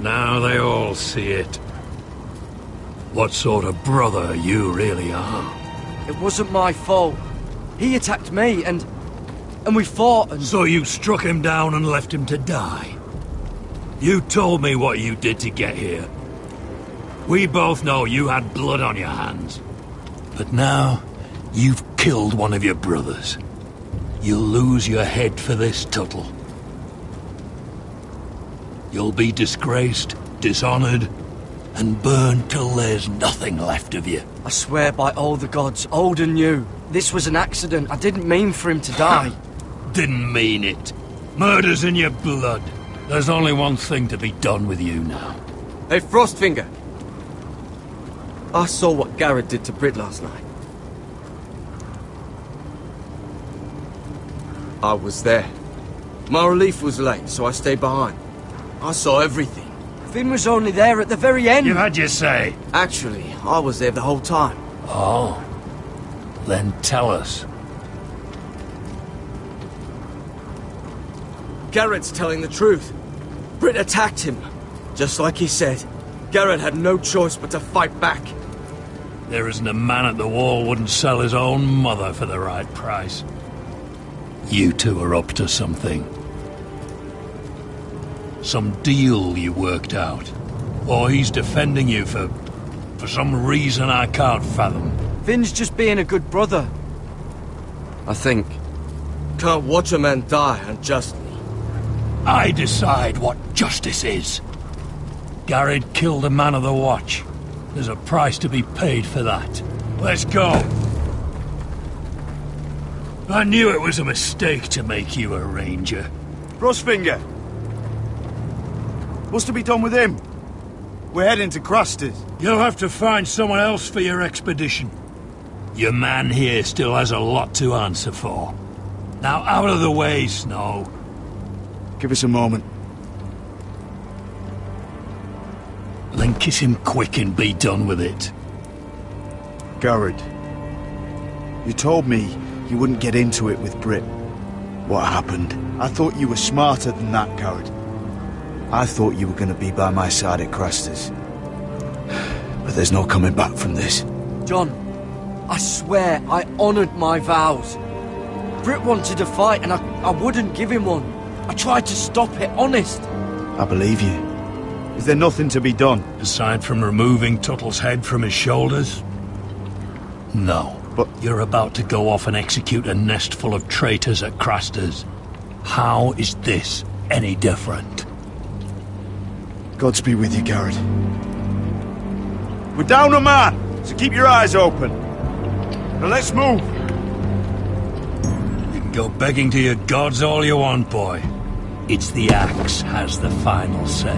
Now they all see it. What sort of brother you really are. It wasn't my fault. He attacked me and we fought and... So you struck him down and left him to die? You told me what you did to get here. We both know you had blood on your hands. But now, you've killed one of your brothers. You'll lose your head for this, Tuttle. You'll be disgraced, dishonored, and burned till there's nothing left of you. I swear by all the gods, old and new, this was an accident. I didn't mean for him to die. Didn't mean it. Murder's in your blood. There's only one thing to be done with you now. Hey, Frostfinger. I saw what Garrett did to Britt last night. I was there. My relief was late, so I stayed behind. I saw everything. Finn was only there at the very end. You had your say. Actually, I was there the whole time. Oh. Then tell us. Garrett's telling the truth. Britt attacked him. Just like he said, Garrett had no choice but to fight back. There isn't a man at the wall wouldn't sell his own mother for the right price. You two are up to something. Some deal you worked out. Or he's defending you for some reason I can't fathom. Finn's just being a good brother. I think. Can't watch a man die unjustly. I decide what justice is. Garrett killed a man of the watch. There's a price to be paid for that. Let's go. I knew it was a mistake to make you a ranger. Frostfinger. What's to be done with him? We're heading to Crusters. You'll have to find someone else for your expedition. Your man here still has a lot to answer for. Now out of the way, Snow. Give us a moment. Then kiss him quick and be done with it. Garrett, you told me you wouldn't get into it with Britt. What happened? I thought you were smarter than that, Garrett. I thought you were going to be by my side at Crusters. But there's no coming back from this. John, I swear I honoured my vows. Britt wanted a fight and I wouldn't give him one. I tried to stop it, honest. I believe you. Is there nothing to be done? Aside from removing Tuttle's head from his shoulders? No. But you're about to go off and execute a nest full of traitors at Crusters. How is this any different? Godspeed with you, Garrett. We're down a man, so keep your eyes open. Now let's move. You can go begging to your gods all you want, boy. It's the axe has the final say.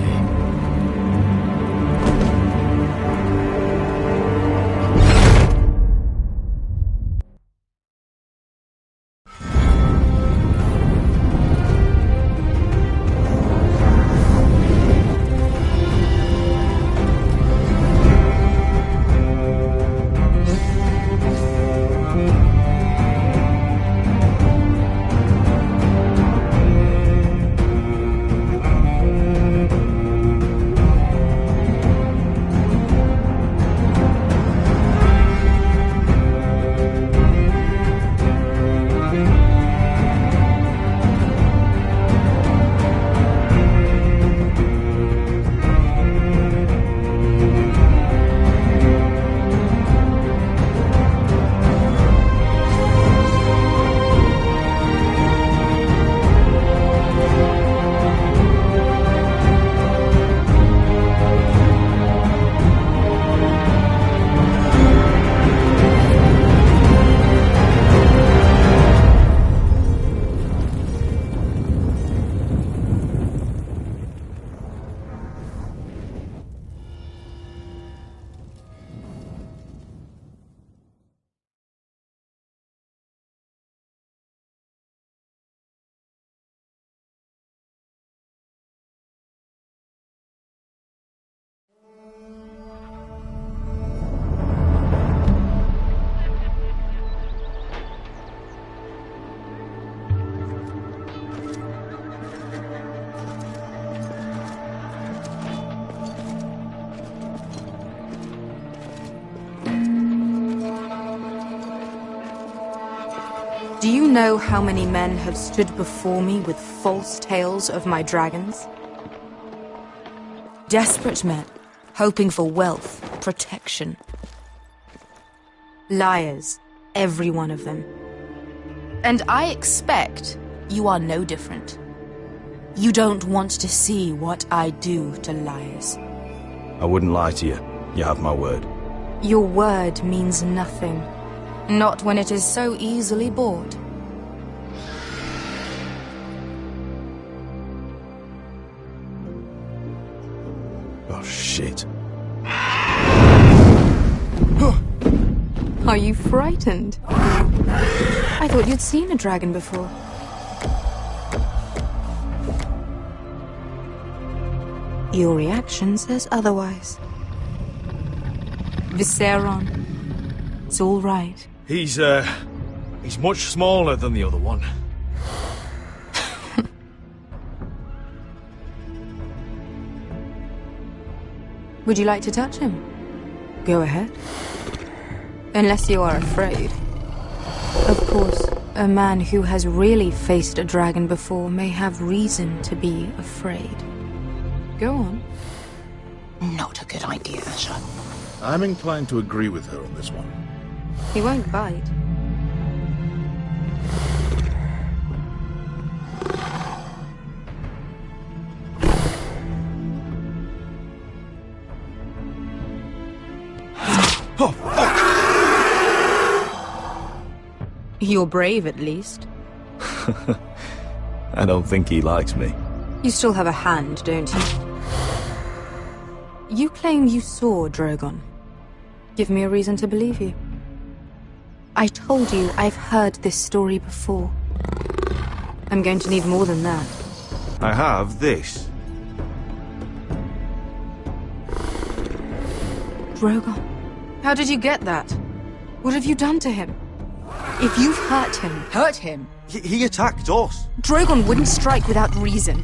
Do you know how many men have stood before me with false tales of my dragons? Desperate men, hoping for wealth, protection. Liars, every one of them. And I expect you are no different. You don't want to see what I do to liars. I wouldn't lie to you. You have my word. Your word means nothing. Not when it is so easily bought. Oh, shit. Are you frightened? I thought you'd seen a dragon before. Your reaction says otherwise. Viseron. It's all right. He's much smaller than the other one. Would you like to touch him? Go ahead. Unless you are afraid. Of course, a man who has really faced a dragon before may have reason to be afraid. Go on. Not a good idea, Asher. I'm inclined to agree with her on this one. He won't bite. Oh, fuck! You're brave, at least. I don't think he likes me. You still have a hand, don't you? You claim you saw Drogon. Give me a reason to believe you. I told you I've heard this story before. I'm going to need more than that. I have this. Drogon? How did you get that? What have you done to him? If you've hurt him... Hurt him? He attacked us. Drogon wouldn't strike without reason.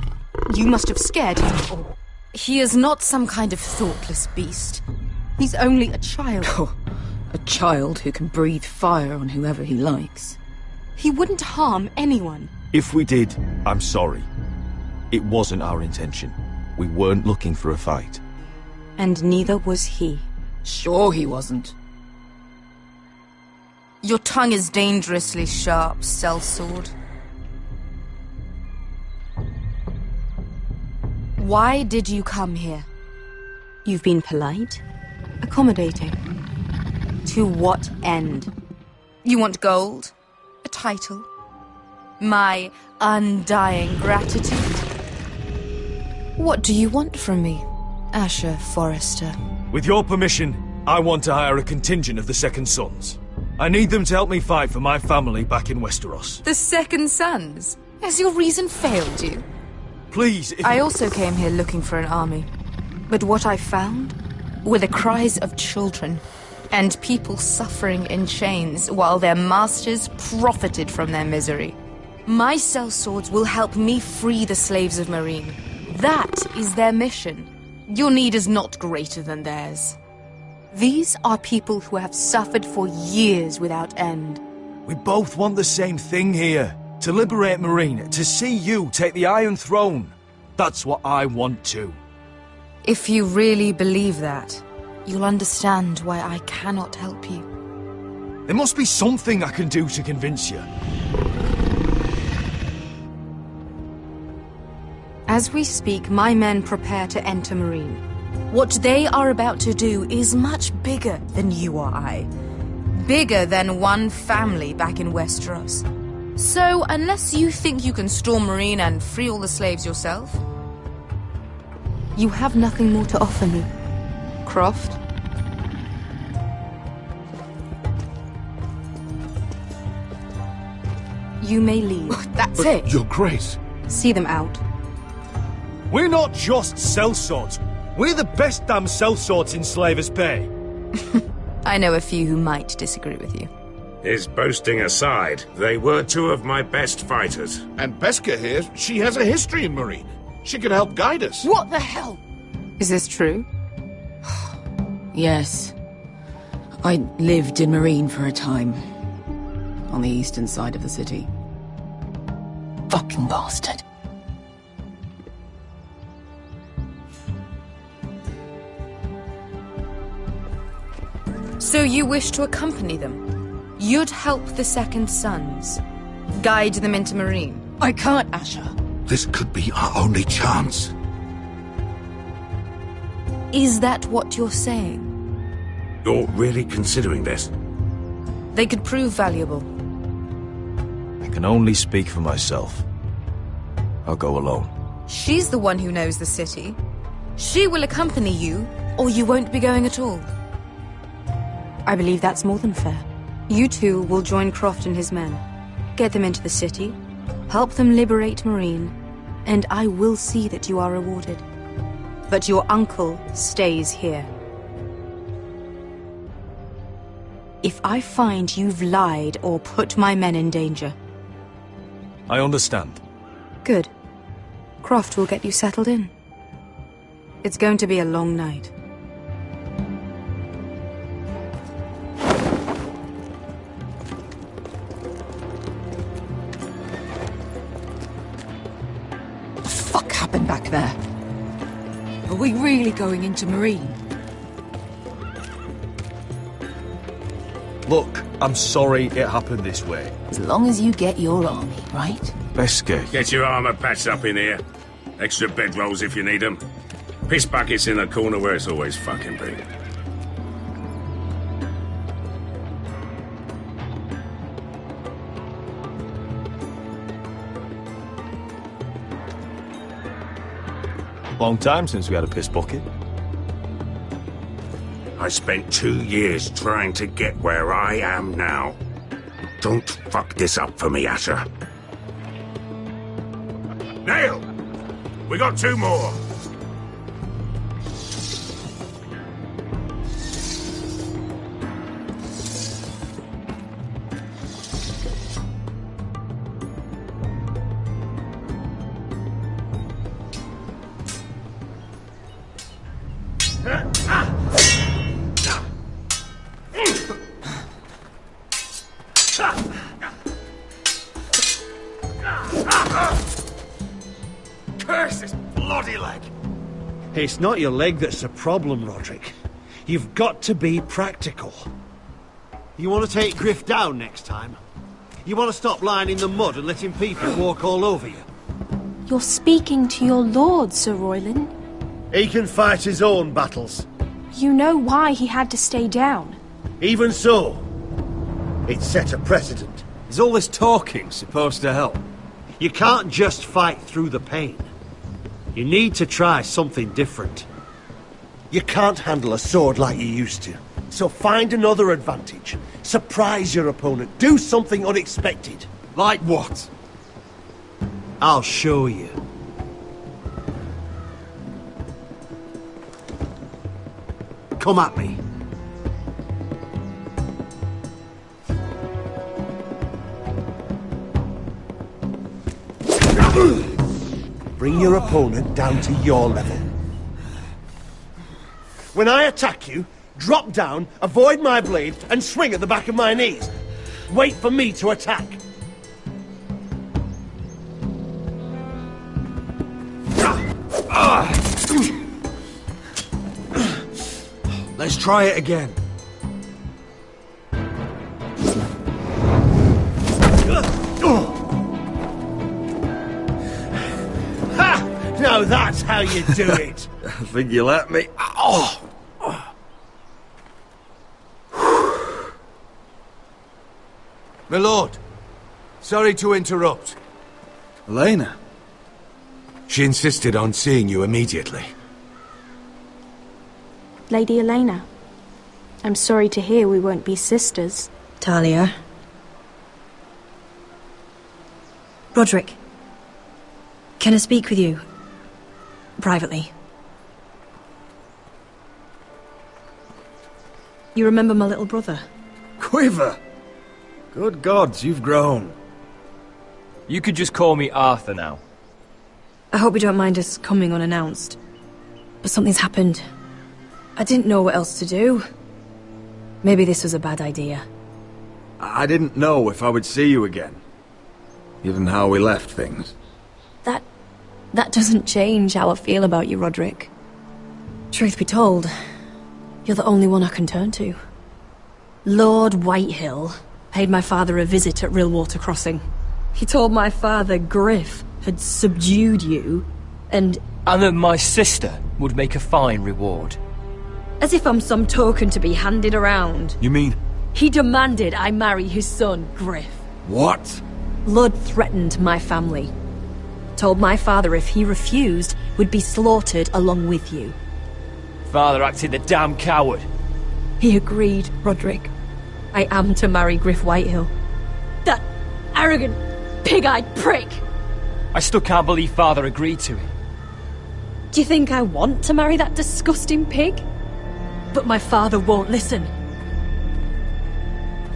You must have scared him. Or he is not some kind of thoughtless beast. He's only a child. Oh, a child who can breathe fire on whoever he likes. He wouldn't harm anyone. If we did, I'm sorry. It wasn't our intention. We weren't looking for a fight. And neither was he. Sure he wasn't. Your tongue is dangerously sharp, sellsword. Why did you come here? You've been polite, accommodating. To what end? You want gold? A title? My undying gratitude? What do you want from me, Asher Forrester? With your permission, I want to hire a contingent of the Second Sons. I need them to help me fight for my family back in Westeros. The Second Sons? Has your reason failed you? Please, if... I also came here looking for an army. But what I found were the cries of children and people suffering in chains while their masters profited from their misery. My sellswords will help me free the slaves of Meereen. That is their mission. Your need is not greater than theirs. These are people who have suffered for years without end. We both want the same thing here. To liberate Meereen, to see you take the Iron Throne. That's what I want too. If you really believe that, you'll understand why I cannot help you. There must be something I can do to convince you. As we speak, my men prepare to enter Meereen. What they are about to do is much bigger than you or I. Bigger than one family back in Westeros. So, unless you think you can storm Meereen and free all the slaves yourself, you have nothing more to offer me, Croft. You may leave. That's it. Your Grace. See them out. We're not just sellswords. We're the best damn sellswords in Slavers Bay. I know a few who might disagree with you. His boasting aside, they were two of my best fighters. And Beska here, she has a history in Meereen. She could help guide us. What the hell? Is this true? Yes. I lived in Meereen for a time. on the eastern side of the city. Fucking bastard. So you wish to accompany them? You'd help the Second Sons? Guide them into Marine? I can't, Asher. This could be our only chance. Is that what you're saying? You're really considering this? They could prove valuable. I can only speak for myself. I'll go alone. She's the one who knows the city. She will accompany you, or you won't be going at all. I believe that's more than fair. You two will join Croft and his men. Get them into the city, help them liberate Marine, and I will see that you are rewarded. But your uncle stays here. If I find you've lied or put my men in danger... I understand. Good. Croft will get you settled in. It's going to be a long night. What the fuck happened back there? Are we really going into Marine? Look, I'm sorry it happened this way. As long as you get your army, right? Best get. Get your armour patched up in here. Extra bedrolls if you need them. Piss buckets in the corner where it's always fucking been. Long time since we had a piss bucket. I spent 2 years trying to get where I am now. Don't fuck this up for me, Asher. Nail! We got 2 more! Curse this bloody leg! It's not your leg that's a problem, Roderick. You've got to be practical. You want to take Griff down next time? You want to stop lying in the mud and letting people walk all over you? You're speaking to your lord, Sir Royland. He can fight his own battles. You know why he had to stay down. Even so, it set a precedent. Is all this talking supposed to help? You can't just fight through the pain. You need to try something different. You can't handle a sword like you used to. So find another advantage. Surprise your opponent. Do something unexpected. Like what? I'll show you. Come at me. Bring your opponent down to your level. When I attack you, drop down, avoid my blade, and swing at the back of my knees. Wait for me to attack. Let's try it again. Now that's how you do it. I think you let me. Oh! My lord, sorry to interrupt. Elena? She insisted on seeing you immediately. Lady Elena, I'm sorry to hear we won't be sisters. Talia. Roderick, can I speak with you? Privately. You remember my little brother? Quiver! Good gods, you've grown. You could just call me Arthur now. I hope you don't mind us coming unannounced. But something's happened. I didn't know what else to do. Maybe this was a bad idea. I didn't know if I would see you again, given how we left things. That doesn't change how I feel about you, Roderick. Truth be told, you're the only one I can turn to. Lord Whitehill paid my father a visit at Rillwater Crossing. He told my father Griff had subdued you, and that my sister would make a fine reward. As if I'm some token to be handed around. You mean? He demanded I marry his son, Griff. What? Lud threatened my family. Told my father if he refused, would be slaughtered along with you. Father acted the damn coward. He agreed, Roderick. I am to marry Griff Whitehill. That arrogant, pig-eyed prick! I still can't believe Father agreed to it. Do you think I want to marry that disgusting pig? But my father won't listen.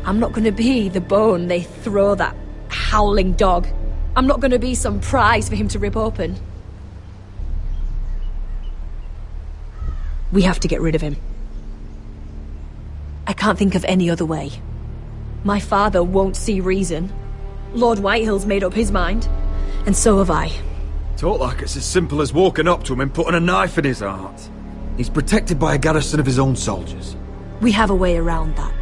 I'm not gonna be the bone they throw that howling dog. I'm not gonna be some prize for him to rip open. We have to get rid of him. I can't think of any other way. My father won't see reason. Lord Whitehill's made up his mind, and so have I. Talk like it's as simple as walking up to him and putting a knife in his heart. He's protected by a garrison of his own soldiers. We have a way around that.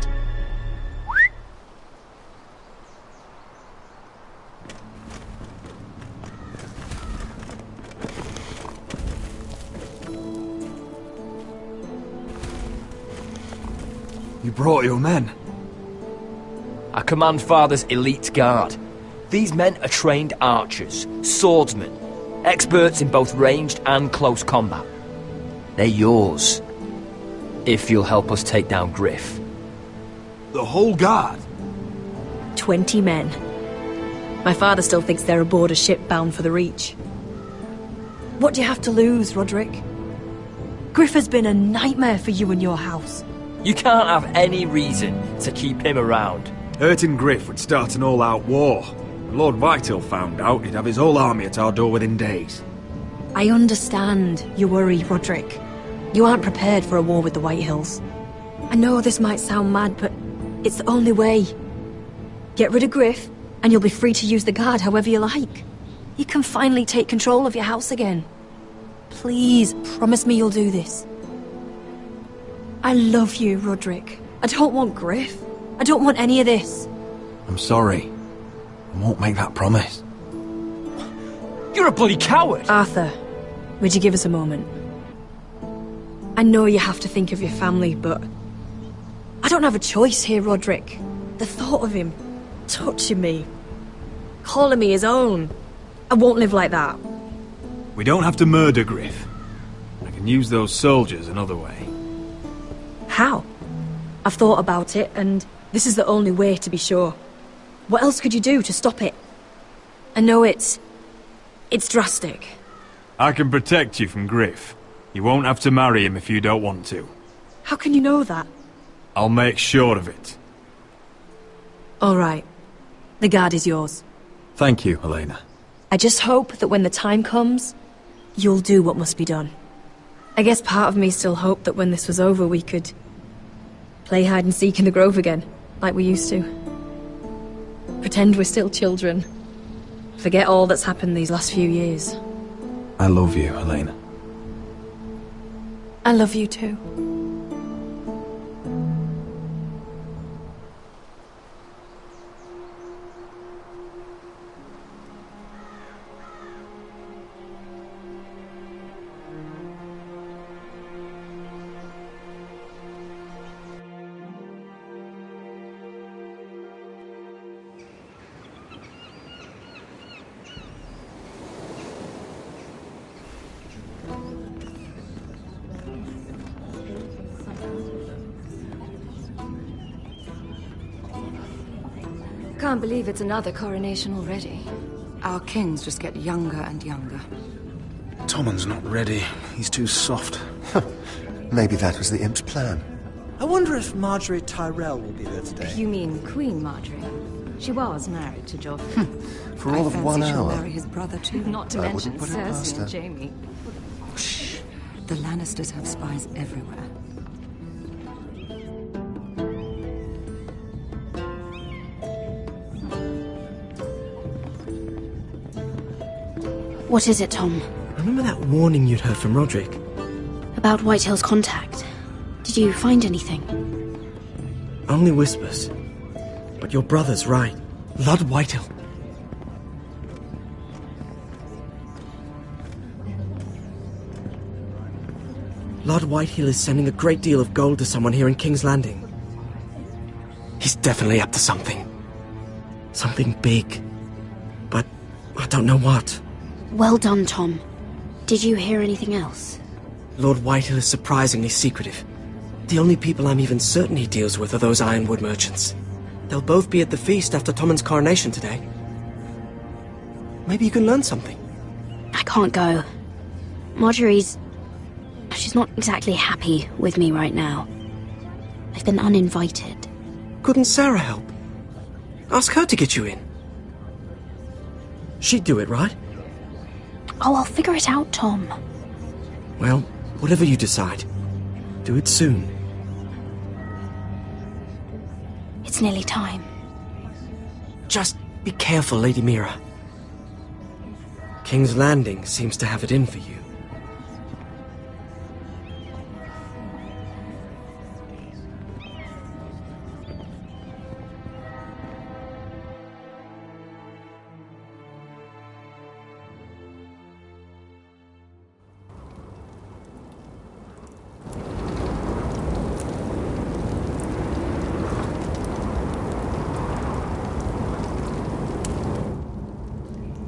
You brought your men. I command Father's elite guard. These men are trained archers, swordsmen, experts in both ranged and close combat. They're yours, if you'll help us take down Griff. The whole guard? 20 men. My father still thinks they're aboard a ship bound for the Reach. What do you have to lose, Roderick? Griff has been a nightmare for you and your house. You can't have any reason to keep him around. Hurting Griff would start an all-out war. When Lord Whitehill found out, he'd have his whole army at our door within days. I understand your worry, Roderick. You aren't prepared for a war with the Whitehills. I know this might sound mad, but it's the only way. Get rid of Griff, and you'll be free to use the guard however you like. You can finally take control of your house again. Please, promise me you'll do this. I love you, Roderick. I don't want Griff. I don't want any of this. I'm sorry. I won't make that promise. You're a bloody coward! Arthur, would you give us a moment? I know you have to think of your family, but I don't have a choice here, Roderick. The thought of him touching me, calling me his own, I won't live like that. We don't have to murder Griff. I can use those soldiers another way. How? I've thought about it, and this is the only way to be sure. What else could you do to stop it? I know it's drastic. I can protect you from Griff. You won't have to marry him if you don't want to. How can you know that? I'll make sure of it. All right. The guard is yours. Thank you, Helena. I just hope that when the time comes, you'll do what must be done. I guess part of me still hoped that when this was over we could play hide and seek in the grove again, like we used to. Pretend we're still children. Forget all that's happened these last few years. I love you, Helena. I love you too. Can't believe it's another coronation already. Our kings just get younger and younger. Tommen's not ready. He's too soft. Maybe that was the imp's plan. I wonder if Marjorie Tyrell will be there today. You mean Queen Marjorie? She was married to Joffrey. For all of 1 she'll hour. marry his brother too. Not to I mention wouldn't put it past Cersei her. and Jaime. Shh. The Lannisters have spies everywhere. What is it, Tom? Remember that warning you'd heard from Roderick? About Whitehill's contact. Did you find anything? Only whispers. But your brother's right. Lord Whitehill. Lord Whitehill is sending a great deal of gold to someone here in King's Landing. He's definitely up to something. Something big. But I don't know what. Well done, Tom. Did you hear anything else? Lord Whitehill is surprisingly secretive. The only people I'm even certain he deals with are those ironwood merchants. They'll both be at the feast after Tommen's coronation today. Maybe you can learn something. I can't go. Marjorie's... she's not exactly happy with me right now. I've been uninvited. Couldn't Sarah help? Ask her to get you in. She'd do it, right? Oh, I'll figure it out, Tom. Well, whatever you decide, do it soon. It's nearly time. Just be careful, Lady Mira. King's Landing seems to have it in for you.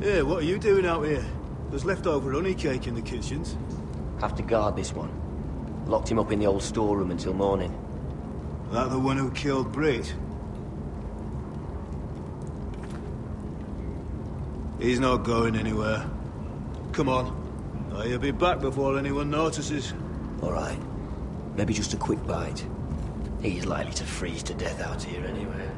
Hey, what are you doing out here? There's leftover honey cake in the kitchens. Have to guard this one. Locked him up in the old storeroom until morning. That the one who killed Brit? He's not going anywhere. Come on. He'll be back before anyone notices. All right. Maybe just a quick bite. He's likely to freeze to death out here anyway.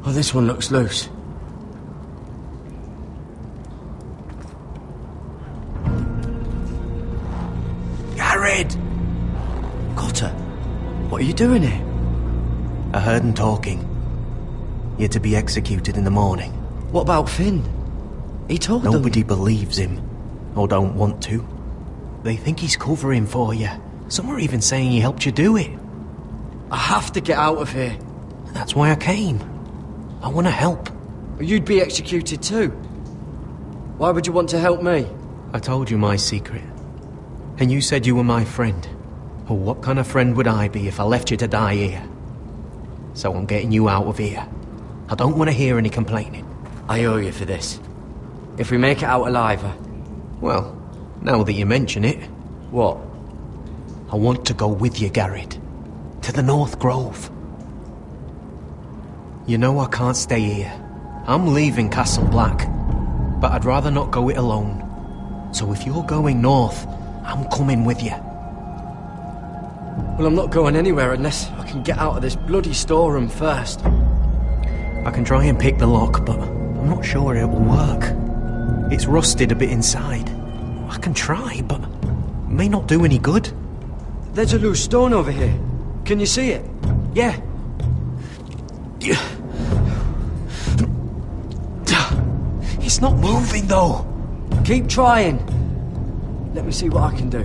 Oh, this one looks loose. Garrett! Cotter, what are you doing here? I heard him talking. You're to be executed in the morning. What about Finn? He told them... Nobody believes him, or don't want to. They think he's covering for you. Some are even saying he helped you do it. I have to get out of here. That's why I came. I want to help. You'd be executed too. Why would you want to help me? I told you my secret. And you said you were my friend. Well, what kind of friend would I be if I left you to die here? So I'm getting you out of here. I don't want to hear any complaining. I owe you for this. If we make it out alive... Well, now that you mention it... What? I want to go with you, Garrett. To the North Grove. You know I can't stay here. I'm leaving Castle Black. But I'd rather not go it alone. So if you're going north, I'm coming with you. Well, I'm not going anywhere unless I can get out of this bloody storeroom first. I can try and pick the lock, but I'm not sure it will work. It's rusted a bit inside. I can try, but it may not do any good. There's a loose stone over here. Can you see it? Yeah. It's not moving, though. Keep trying. Let me see what I can do.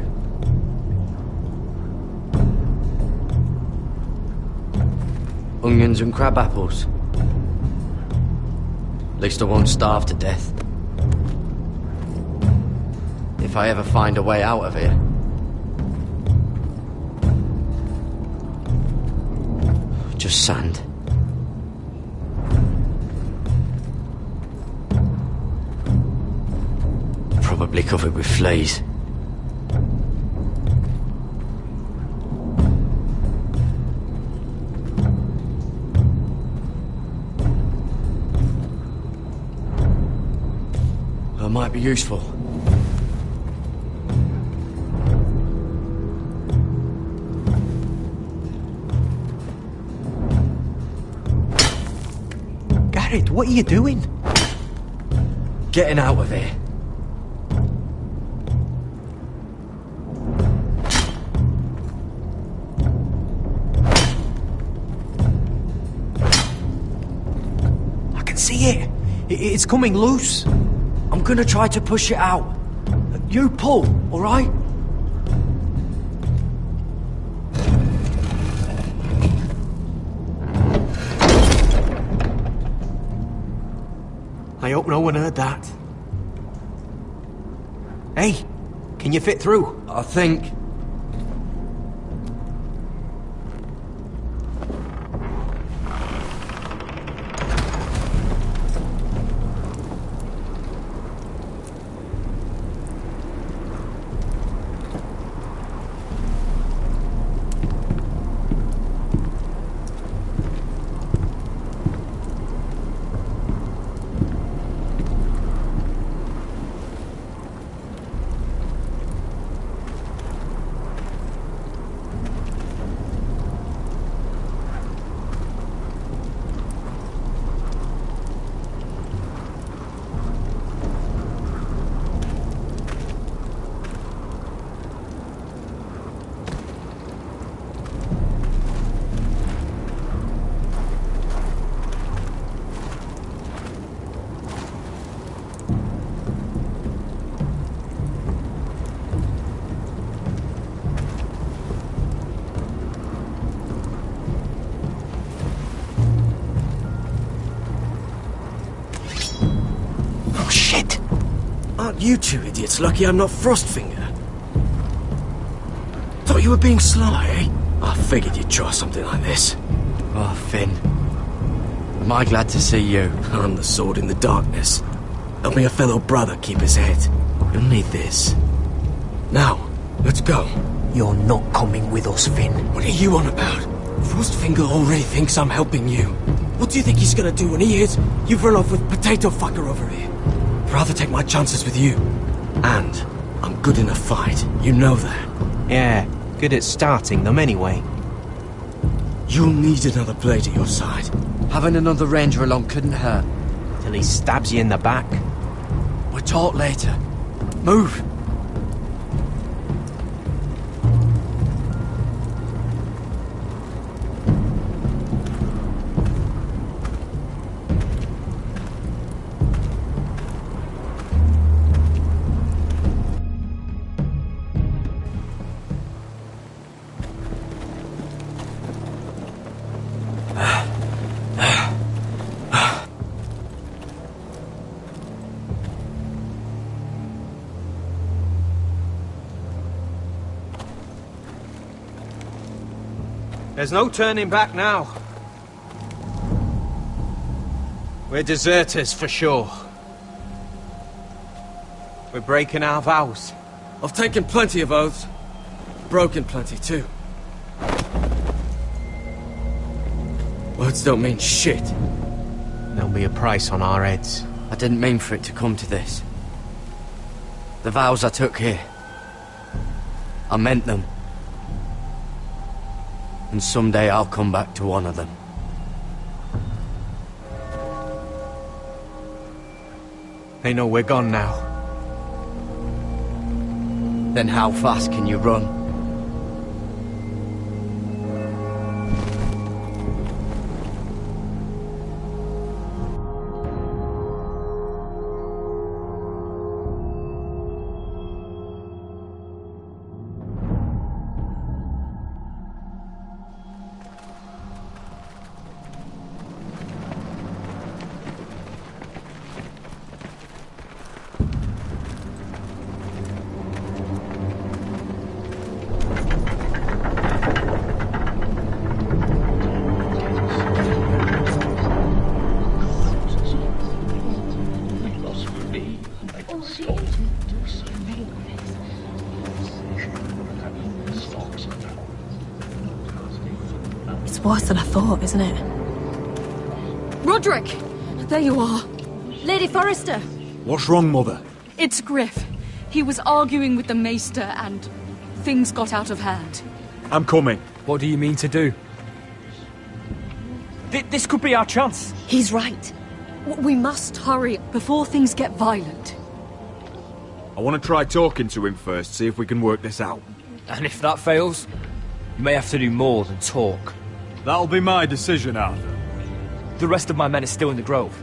Onions and crab apples. At least I won't starve to death. If I ever find a way out of here. Just sand. Probably covered with fleas. That might be useful. Garrett, what are you doing? Getting out of here. I can see it. It's coming loose. I'm gonna try to push it out. You pull, alright? I hope no one heard that. Hey, can you fit through? I think. Aren't you two idiots lucky I'm not Frostfinger? Thought you were being sly, eh? I figured you'd try something like this. Oh, Finn. Am I glad to see you? I'm the sword in the darkness. Helping a fellow brother keep his head. You'll need this. Now, let's go. You're not coming with us, Finn. What are you on about? Frostfinger already thinks I'm helping you. What do you think he's gonna do when he hears you've run off with Potato Fucker over here? I'd rather take my chances with you. And I'm good in a fight. You know that. Yeah, good at starting them anyway. You'll need another blade at your side. Having another ranger along couldn't hurt. Till he stabs you in the back. We'll talk later. Move! There's no turning back now. We're deserters for sure. We're breaking our vows. I've taken plenty of oaths. Broken plenty too. Words don't mean shit. There'll be a price on our heads. I didn't mean for it to come to this. The vows I took here, I meant them. And someday I'll come back to honour them. They know we're gone now. Then how fast can you run? It's worse than I thought, isn't it? Roderick! There you are. Lady Forrester! What's wrong, Mother? It's Griff. He was arguing with the Maester and things got out of hand. I'm coming. What do you mean to do? This could be our chance. He's right. We must hurry before things get violent. I want to try talking to him first, see if we can work this out. And if that fails, you may have to do more than talk. That'll be my decision, Arthur. The rest of my men are still in the grove.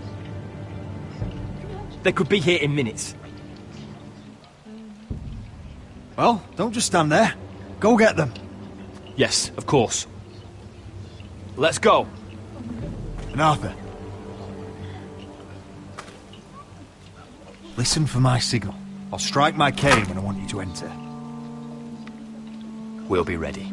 They could be here in minutes. Well, don't just stand there. Go get them. Yes, of course. Let's go. And Arthur, listen for my signal. I'll strike my cane when I want you to enter. We'll be ready.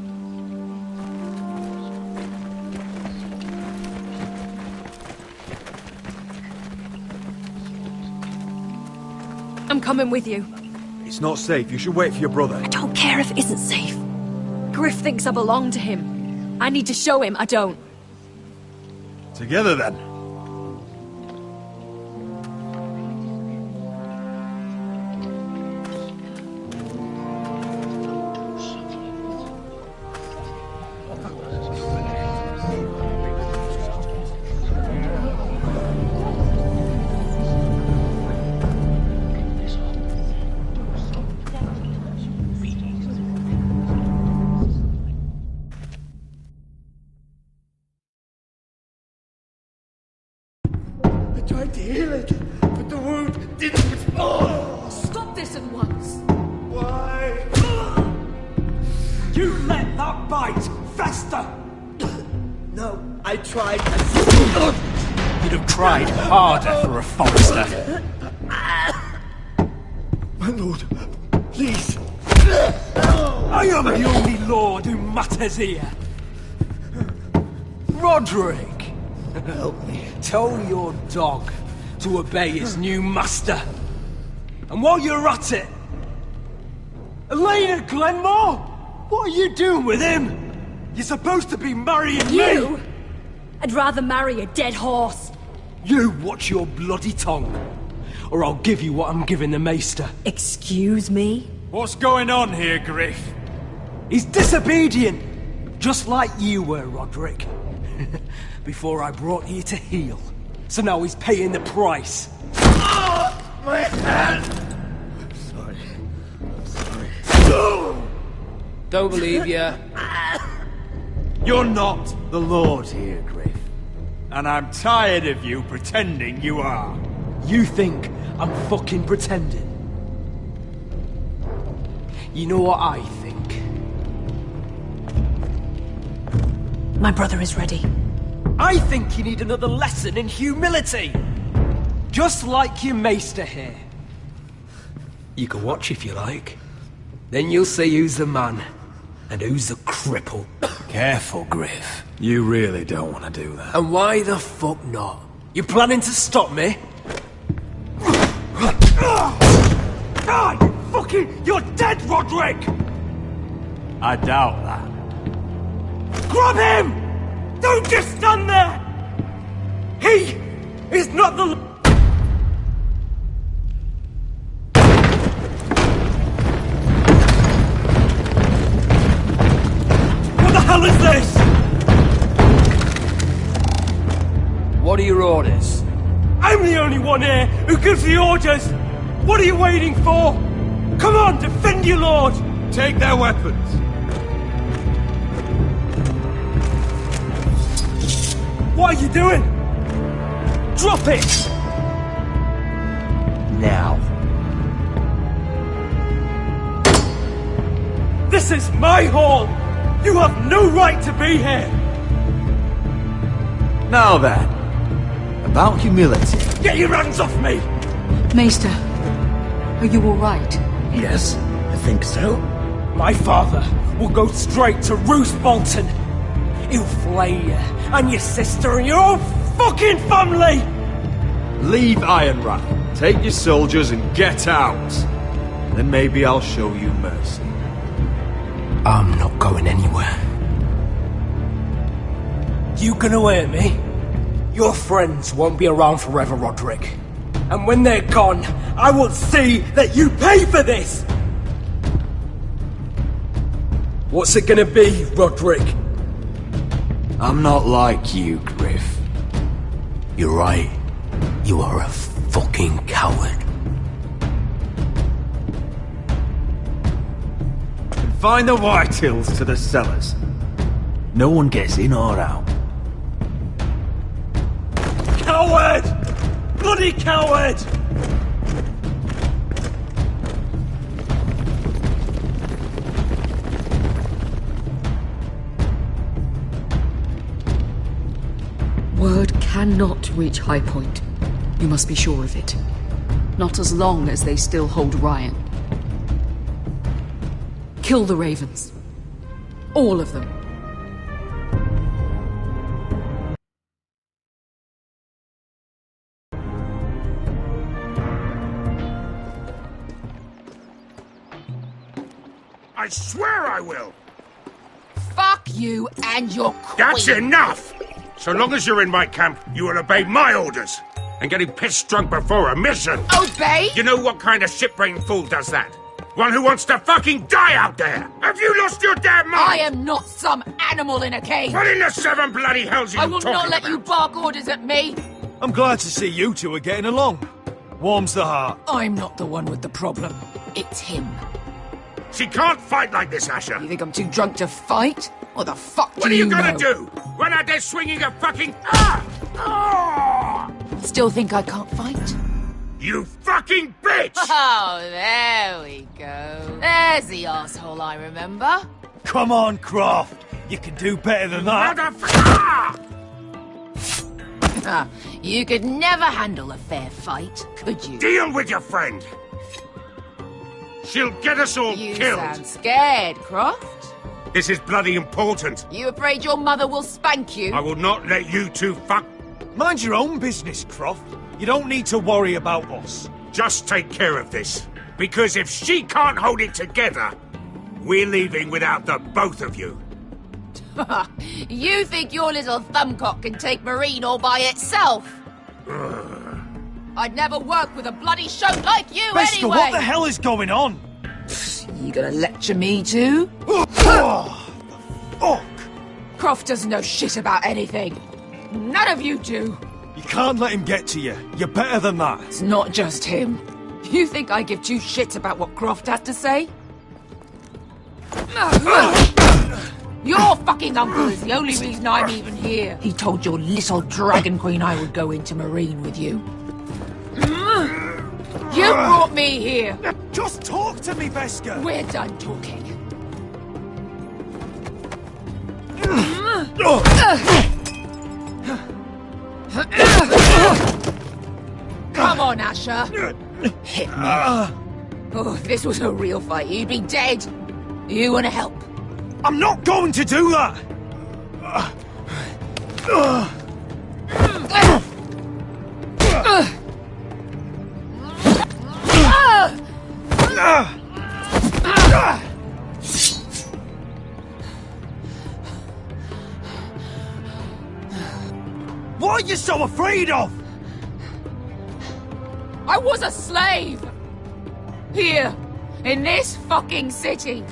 I'm coming with you. It's not safe. You should wait for your brother. I don't care if it isn't safe. Griff thinks I belong to him. I need to show him I don't. Together, then. Tried to heal it, but the wound didn't respond. Stop this at once. Why? You let that bite fester! No, I tried. You'd have tried harder for a Forester. My lord, please. I am the only lord who matters here. Roderick! Help me. Tell your dog to obey his new master. And while you're at it, Elena Glenmore, what are you doing with him? You're supposed to be marrying You? me. I'd rather marry a dead horse. You watch your bloody tongue, or I'll give you what I'm giving the maester. Excuse me? What's going on here, Griff? He's disobedient, just like you were, Roderick. Before I brought you to heel. So now he's paying the price. My hand! I'm sorry. Don't believe ya. You're not the Lord here, Griff. And I'm tired of you pretending you are. You think I'm fucking pretending? You know what I think? My brother is ready. I think you need another lesson in humility. Just like your maester here. You can watch if you like. Then you'll see who's the man and who's the cripple. Careful, Griff. You really don't want to do that. And why the fuck not? You planning to stop me? You're dead, Roderick! I doubt that. Grab him! Don't just stand there! He is not the... What the hell is this? What are your orders? I'm the only one here who gives the orders! What are you waiting for? Come on, defend your lord! Take their weapons. What are you doing? Drop it! Now. This is my hall! You have no right to be here! Now then, about humility. Get your hands off me! Maester, are you all right? Yes, I think so. My father will go straight to Roose Bolton. He'll flay you, and your sister, and your whole fucking family! Leave Ironrath. Take your soldiers and get out. Then maybe I'll show you mercy. I'm not going anywhere. You gonna hear me? Your friends won't be around forever, Roderick. And when they're gone, I will see that you pay for this! What's it gonna be, Roderick? I'm not like you, Griff. You're right. You are a fucking coward. Confine the Whitehills to the cellars. No one gets in or out. Coward! Bloody coward! Word cannot reach High Point. You must be sure of it. Not as long as they still hold Ryan. Kill the Ravens. All of them. I swear I will! Fuck you and your queen. That's enough! So long as you're in my camp, you will obey my orders. And getting pissed drunk before a mission. Obey? You know what kind of shit-brained fool does that? One who wants to fucking die out there! Have you lost your damn mind? I am not some animal in a cage. What in the seven bloody hells are you I will talking not let about? you bark orders at me. I'm glad to see you two are getting along. Warms the heart. I'm not the one with the problem. It's him. She can't fight like this, Asher. You think I'm too drunk to fight? What the fuck What do are you know? gonna do? Run out there swinging a fucking... Still think I can't fight? You fucking bitch! Oh, there we go. There's the asshole I remember. Come on, Croft. You can do better than that. You could never handle a fair fight, could you? Deal with your friend. She'll get us all You killed. sound scared, Croft. This is bloody important. You afraid your mother will spank you? I will not let you two fuck... Mind your own business, Croft. You don't need to worry about us. Just take care of this. Because if she can't hold it together, we're leaving without the both of you. You think your little thumbcock can take Marine all by itself? I'd never work with a bloody show like you Bester, anyway! what the hell is going on? You gonna lecture me too? Fuck! Croft doesn't know shit about anything. None of you do. You can't let him get to you. You're better than that. It's not just him. You think I give two shits about what Croft has to say? Your fucking uncle is the only reason I'm even here. He told your little dragon queen I would go into Marine with you. You brought me here. Just talk to me, Veska. We're done talking. Come on, Asher. Hit me. Oh, if this was a real fight, you'd be dead. You want to help? I'm not going to do that! What are you so afraid of? I was a slave! Here, in this fucking city.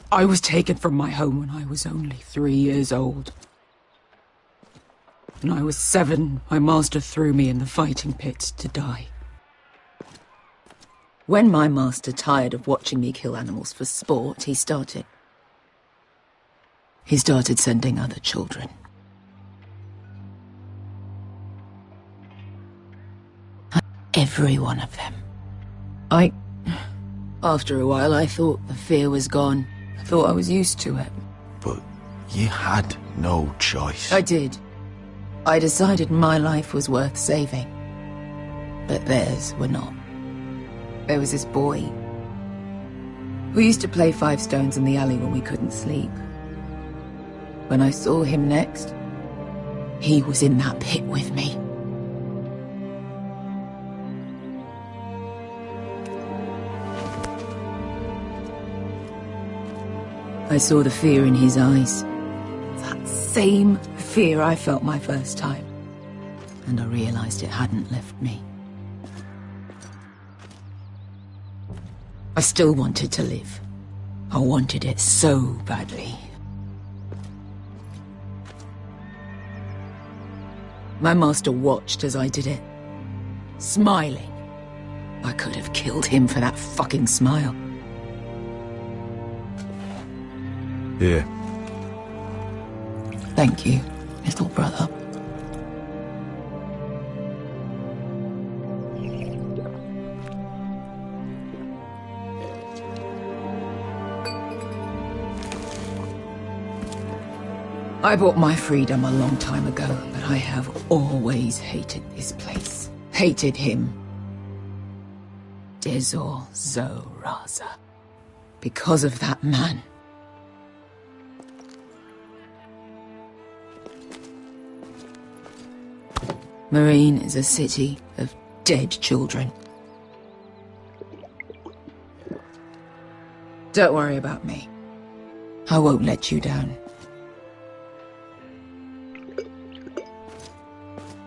I was taken from my home when I was only 3 years old. When I was 7, my master threw me in the fighting pit to die. When my master tired of watching me kill animals for sport, he started sending other children. Every one of them. After a while, I thought the fear was gone. I thought I was used to it. But you had no choice. I did. I decided my life was worth saving. But theirs were not. There was this boy who used to play 5 stones in the alley when we couldn't sleep. When I saw him next, he was in that pit with me. I saw the fear in his eyes. That same fear I felt my first time. And I realized it hadn't left me. I still wanted to live. I wanted it so badly. My master watched as I did it, smiling. I could have killed him for that fucking smile. Here. Thank you, little brother. I bought my freedom a long time ago, but I have always hated this place. Hated him. Dezor Zoraza. Because of that man. Marine is a city of dead children. Don't worry about me. I won't let you down.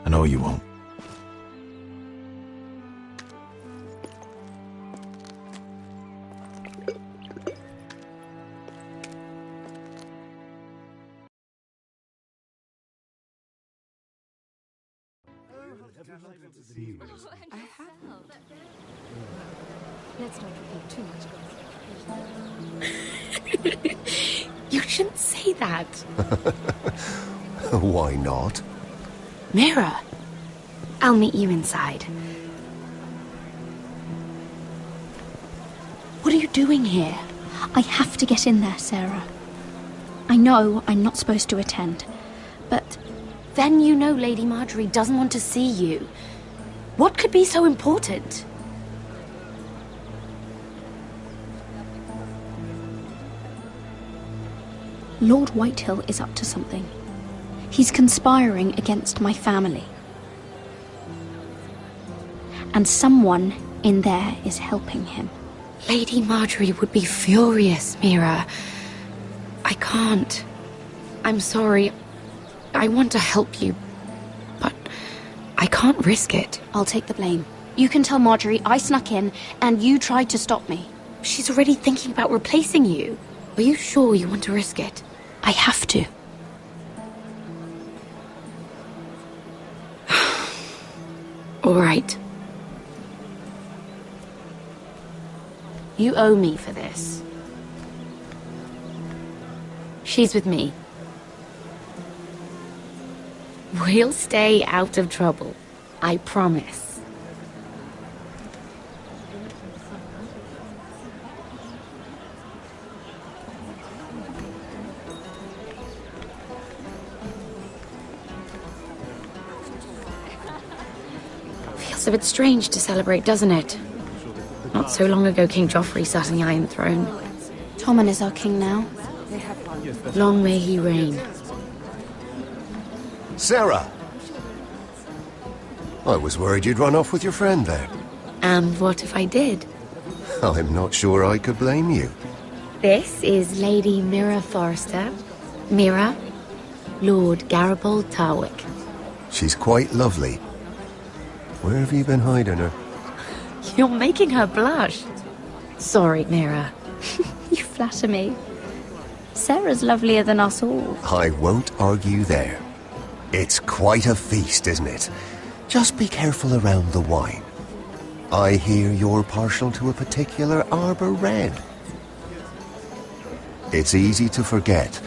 I know you won't. I have. Let's not repeat too much. You shouldn't say that. Why not? Mira, I'll meet you inside. What are you doing here? I have to get in there, Sarah. I know I'm not supposed to attend, but then you know Lady Marjorie doesn't want to see you. What could be so important? Lord Whitehill is up to something. He's conspiring against my family. And someone in there is helping him. Lady Marjorie would be furious, Mira. I can't. I'm sorry. I want to help you, but I can't risk it. I'll take the blame. You can tell Marjorie I snuck in and you tried to stop me. She's already thinking about replacing you. Are you sure you want to risk it? I have to. All right. You owe me for this. She's with me. We'll stay out of trouble. I promise. Feels a bit strange to celebrate, doesn't it? Not so long ago, King Joffrey sat on the Iron Throne. Tommen is our king now. Long may he reign. Sarah! I was worried you'd run off with your friend there. And what if I did? I'm not sure I could blame you. This is Lady Mira Forrester. Mira, Lord Garibald Tarwick. She's quite lovely. Where have you been hiding her? You're making her blush. Sorry, Mira. You flatter me. Sarah's lovelier than us all. I won't argue there. It's quite a feast, isn't it? Just be careful around the wine. I hear you're partial to a particular Arbor Red. It's easy to forget.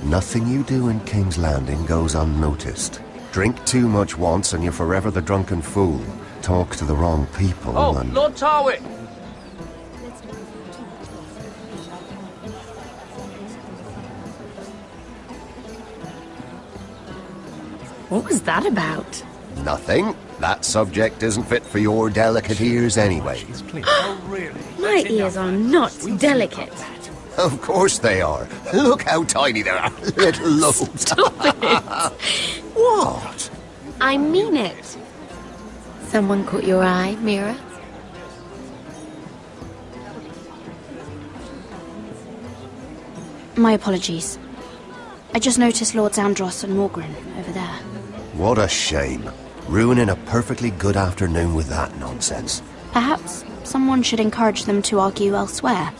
Nothing you do in King's Landing goes unnoticed. Drink too much once and you're forever the drunken fool. Talk to the wrong people and... Lord Tarwick! What was that about? Nothing. That subject isn't fit for your delicate ears anyway. My ears are not delicate. Of course they are. Look how tiny they are. Little lobes. Stop it! What? I mean it. Someone caught your eye, Mira? My apologies. I just noticed Lords Andros and Morgren over there. What a shame. Ruining a perfectly good afternoon with that nonsense. Perhaps someone should encourage them to argue elsewhere.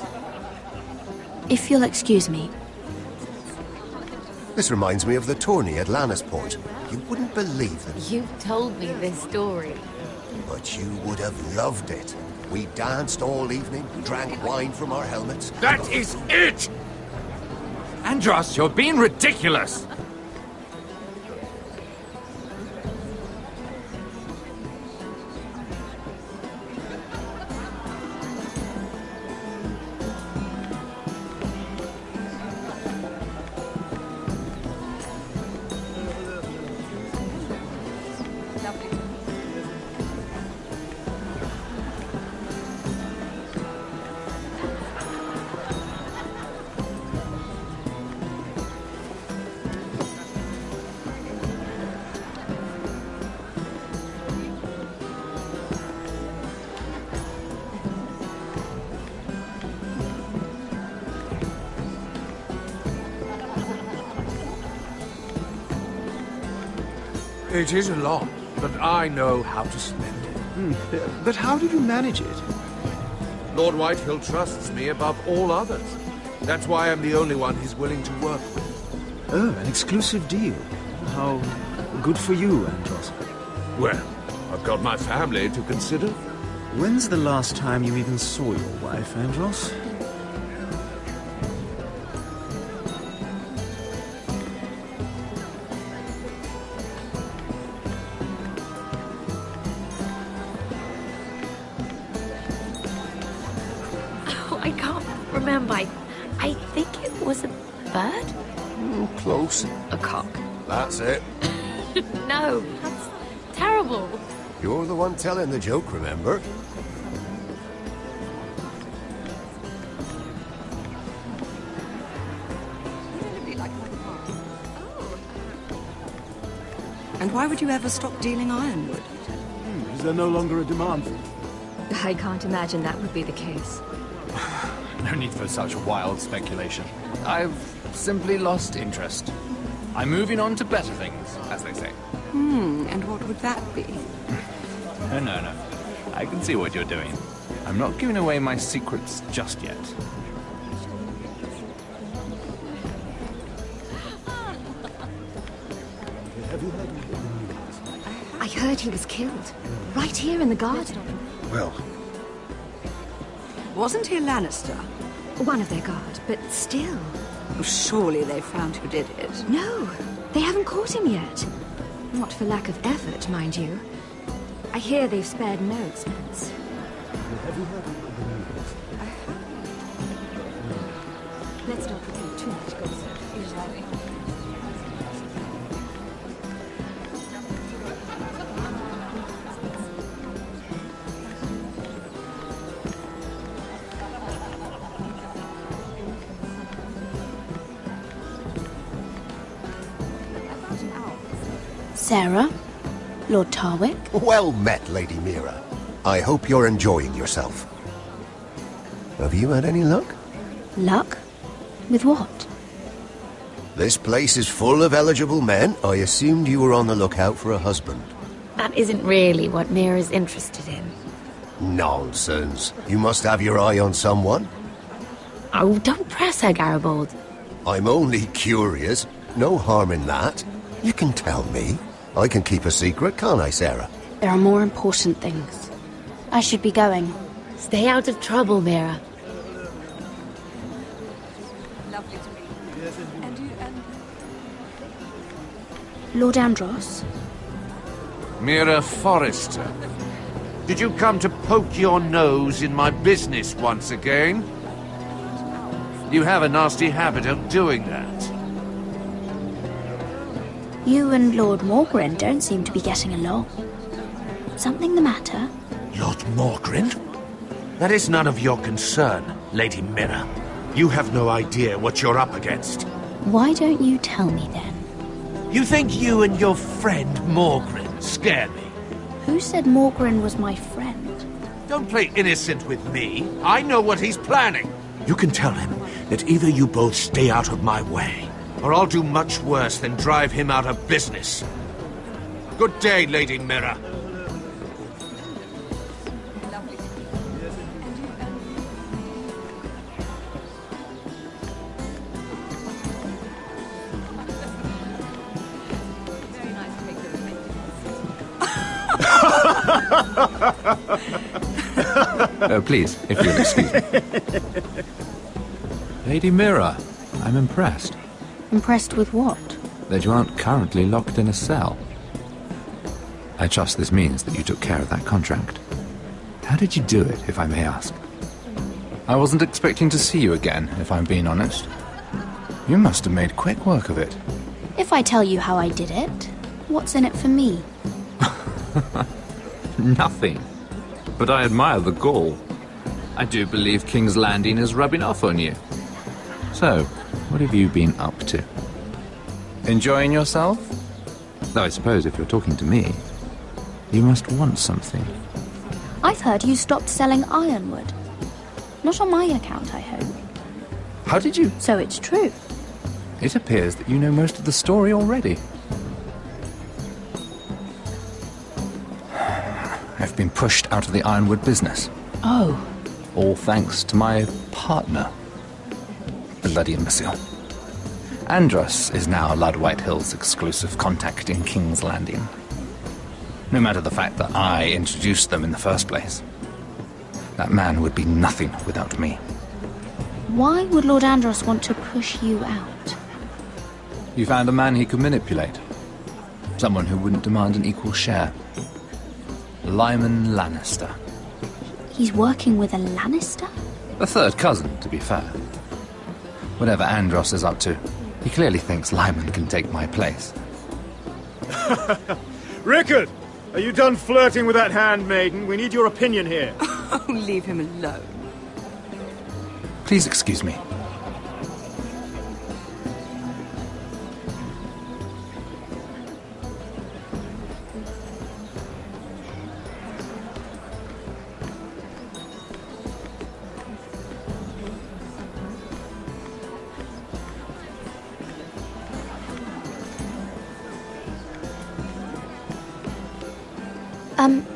If you'll excuse me. This reminds me of the tourney at Lannisport. You wouldn't believe it. You've told me this story. But you would have loved it. We danced all evening, drank wine from our helmets. That is it! Andros, you're being ridiculous! It is a lot, but I know how to spend it. But how did you manage it? Lord Whitehill trusts me above all others. That's why I'm the only one he's willing to work with. Oh, an exclusive deal. How good for you, Andros. Well, I've got my family to consider. When's the last time you even saw your wife, Andros? I can't remember. I think it was a bird? Close. A cock. That's it. No, that's terrible. You're the one telling the joke, remember? And why would you ever stop dealing ironwood? Is there no longer a demand for it? I can't imagine that would be the case. No need for such wild speculation. I've simply lost interest. I'm moving on to better things, as they say. And what would that be? No. I can see what you're doing. I'm not giving away my secrets just yet. I heard he was killed. Right here in the garden. Well... Wasn't he a Lannister? One of their guard, but still. Surely they found who did it. No, they haven't caught him yet. Not for lack of effort, mind you. I hear they've spared no expense. Let's not repeat too much gossip. Sarah? Lord Tarwick? Well met, Lady Mira. I hope you're enjoying yourself. Have you had any luck? Luck? With what? This place is full of eligible men. I assumed you were on the lookout for a husband. That isn't really what Mira's interested in. Nonsense. You must have your eye on someone. Oh, don't press her, Garibaldi. I'm only curious. No harm in that. You can tell me. I can keep a secret, can't I, Sarah? There are more important things. I should be going. Stay out of trouble, Mira. Lovely to meet you. And you, Lord Andros? Mira Forrester. Did you come to poke your nose in my business once again? You have a nasty habit of doing that. You and Lord Morgren don't seem to be getting along. Something the matter? Lord Morgren? That is none of your concern, Lady Mira. You have no idea what you're up against. Why don't you tell me then? You think you and your friend Morgren scare me? Who said Morgren was my friend? Don't play innocent with me. I know what he's planning. You can tell him that either you both stay out of my way, or I'll do much worse than drive him out of business. Good day, Lady Mira. Oh, please, if you'll excuse me. Lady Mira, I'm impressed. Impressed with what? That you aren't currently locked in a cell. I trust this means that you took care of that contract. How did you do it, if I may ask? I wasn't expecting to see you again, if I'm being honest. You must have made quick work of it. If I tell you how I did it, what's in it for me? Nothing. But I admire the gall. I do believe King's Landing is rubbing off on you. So, what have you been up to? Enjoying yourself? Though I suppose if you're talking to me, you must want something. I've heard you stopped selling ironwood. Not on my account, I hope. How did you? So it's true. It appears that you know most of the story already. I've been pushed out of the ironwood business. Oh. All thanks to my partner. Bloody imbecile. Andros is now Lud Whitehill's exclusive contact in King's Landing. No matter the fact that I introduced them in the first place. That man would be nothing without me. Why would Lord Andros want to push you out? You found a man he could manipulate. Someone who wouldn't demand an equal share. Lyman Lannister. He's working with a Lannister? A third cousin, to be fair. Whatever Andros is up to, he clearly thinks Lyman can take my place. Rickard! Are you done flirting with that handmaiden? We need your opinion here. Oh, leave him alone. Please excuse me.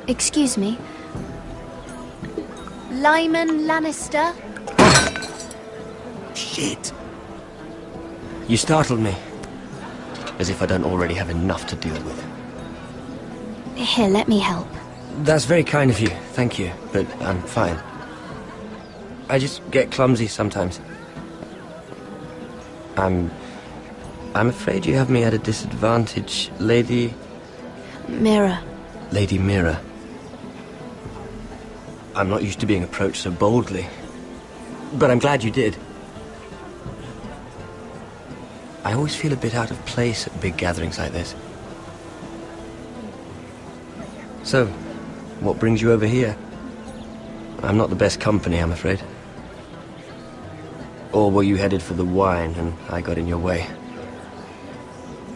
Excuse me. Lyman Lannister? Shit. You startled me. As if I don't already have enough to deal with. Here, let me help. That's very kind of you, thank you, but I'm fine. I just get clumsy sometimes. I'm afraid you have me at a disadvantage, Lady... Mira. Lady Mira. I'm not used to being approached so boldly, but I'm glad you did. I always feel a bit out of place at big gatherings like this. So, what brings you over here? I'm not the best company, I'm afraid. Or were you headed for the wine and I got in your way?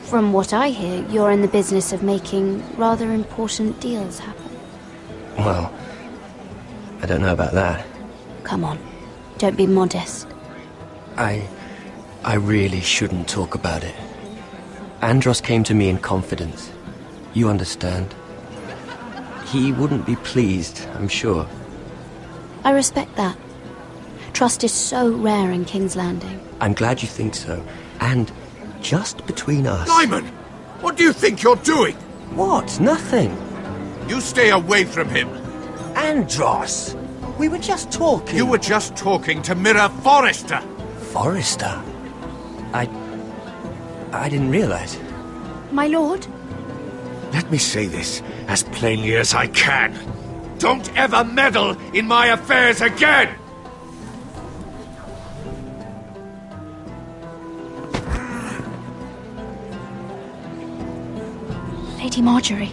From what I hear, you're in the business of making rather important deals happen. Well, I don't know about that. Come on, don't be modest. I really shouldn't talk about it. Andros came to me in confidence. You understand? He wouldn't be pleased, I'm sure. I respect that. Trust is so rare in King's Landing. I'm glad you think so. And just between us... Lyman! What do you think you're doing? What? Nothing. You stay away from him. Andros! We were just talking. You were just talking to Mira Forrester. Forrester? I didn't realize. My lord? Let me say this as plainly as I can. Don't ever meddle in my affairs again! Lady Marjorie.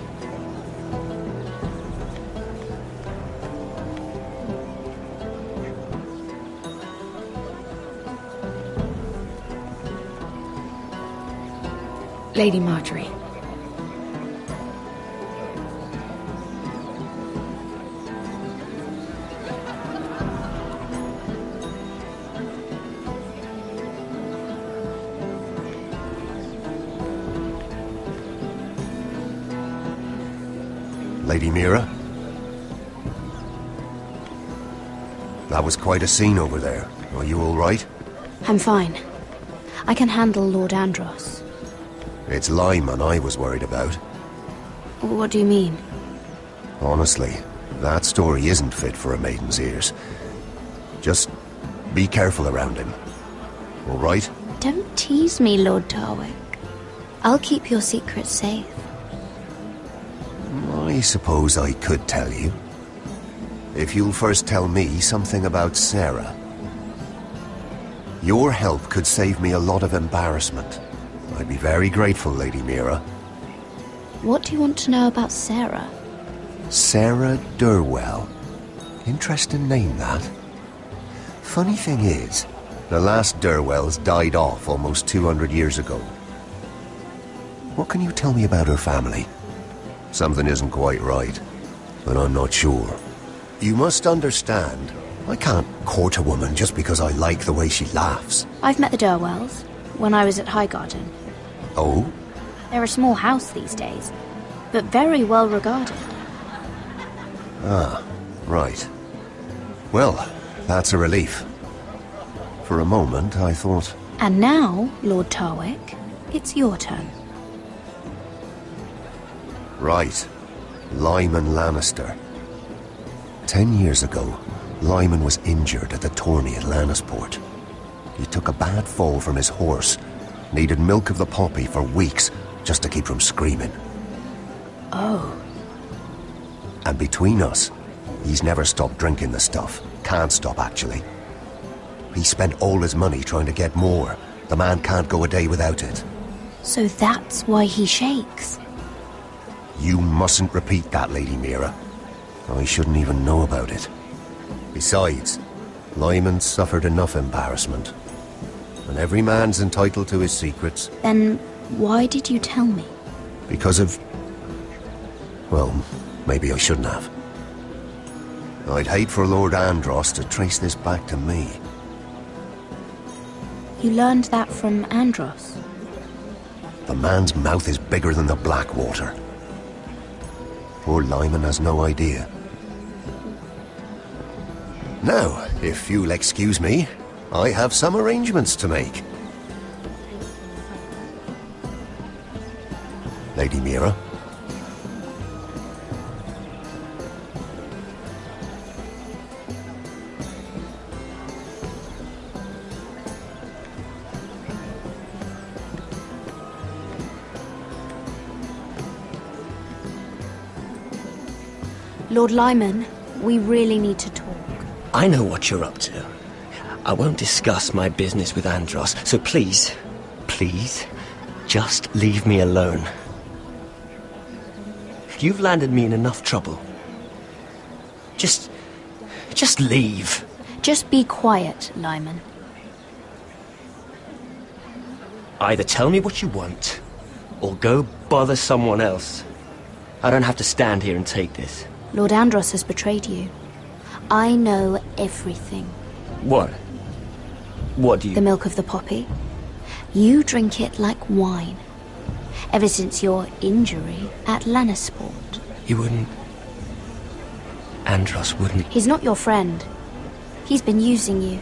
Lady Marjorie. Lady Mira? That was quite a scene over there. Are you all right? I'm fine. I can handle Lord Andros. It's Lyman I was worried about. What do you mean? Honestly, That story isn't fit for a maiden's ears. Just be careful around him. All right? Don't tease me, Lord Tarwick. I'll keep your secret safe. I suppose I could tell you. If you'll first tell me something about Sarah. Your help could save me a lot of embarrassment. I'd be very grateful, Lady Mira. What do you want to know about Sarah? Sarah Durwell. Interesting name, that. Funny thing is, the last Durwells died off almost 200 years ago. What can you tell me about her family? Something isn't quite right, but I'm not sure. You must understand, I can't court a woman just because I like the way she laughs. I've met the Durwells when I was at Highgarden. Oh? They're a small house these days, but very well regarded. Ah, right. Well, that's a relief. For a moment, I thought... And now, Lord Tarwick, it's your turn. Right. Lyman Lannister. 10 years ago, Lyman was injured at the tourney at Lannisport. He took a bad fall from his horse. Needed milk of the poppy for weeks just to keep from screaming. Oh. And between us, he's never stopped drinking the stuff. Can't stop, actually. He spent all his money trying to get more. The man can't go a day without it. So that's why he shakes. You mustn't repeat that, Lady Mira. I shouldn't even know about it. Besides, Lyman suffered enough embarrassment. And every man's entitled to his secrets. Then why did you tell me? Because of... Well, maybe I shouldn't have. I'd hate for Lord Andros to trace this back to me. You learned that from Andros? The man's mouth is bigger than the Blackwater. Poor Lyman has no idea. Now, if you'll excuse me, I have some arrangements to make. Lady Mira? Lord Lyman, we really need to talk. I know what you're up to. I won't discuss my business with Andros, so please, just leave me alone. You've landed me in enough trouble. Just leave. Just be quiet, Lyman. Either tell me what you want, or go bother someone else. I don't have to stand here and take this. Lord Andros has betrayed you. I know everything. What? What do you... The milk of the poppy. You drink it like wine. Ever since your injury at Lannisport. He wouldn't... Andros wouldn't... He's not your friend. He's been using you.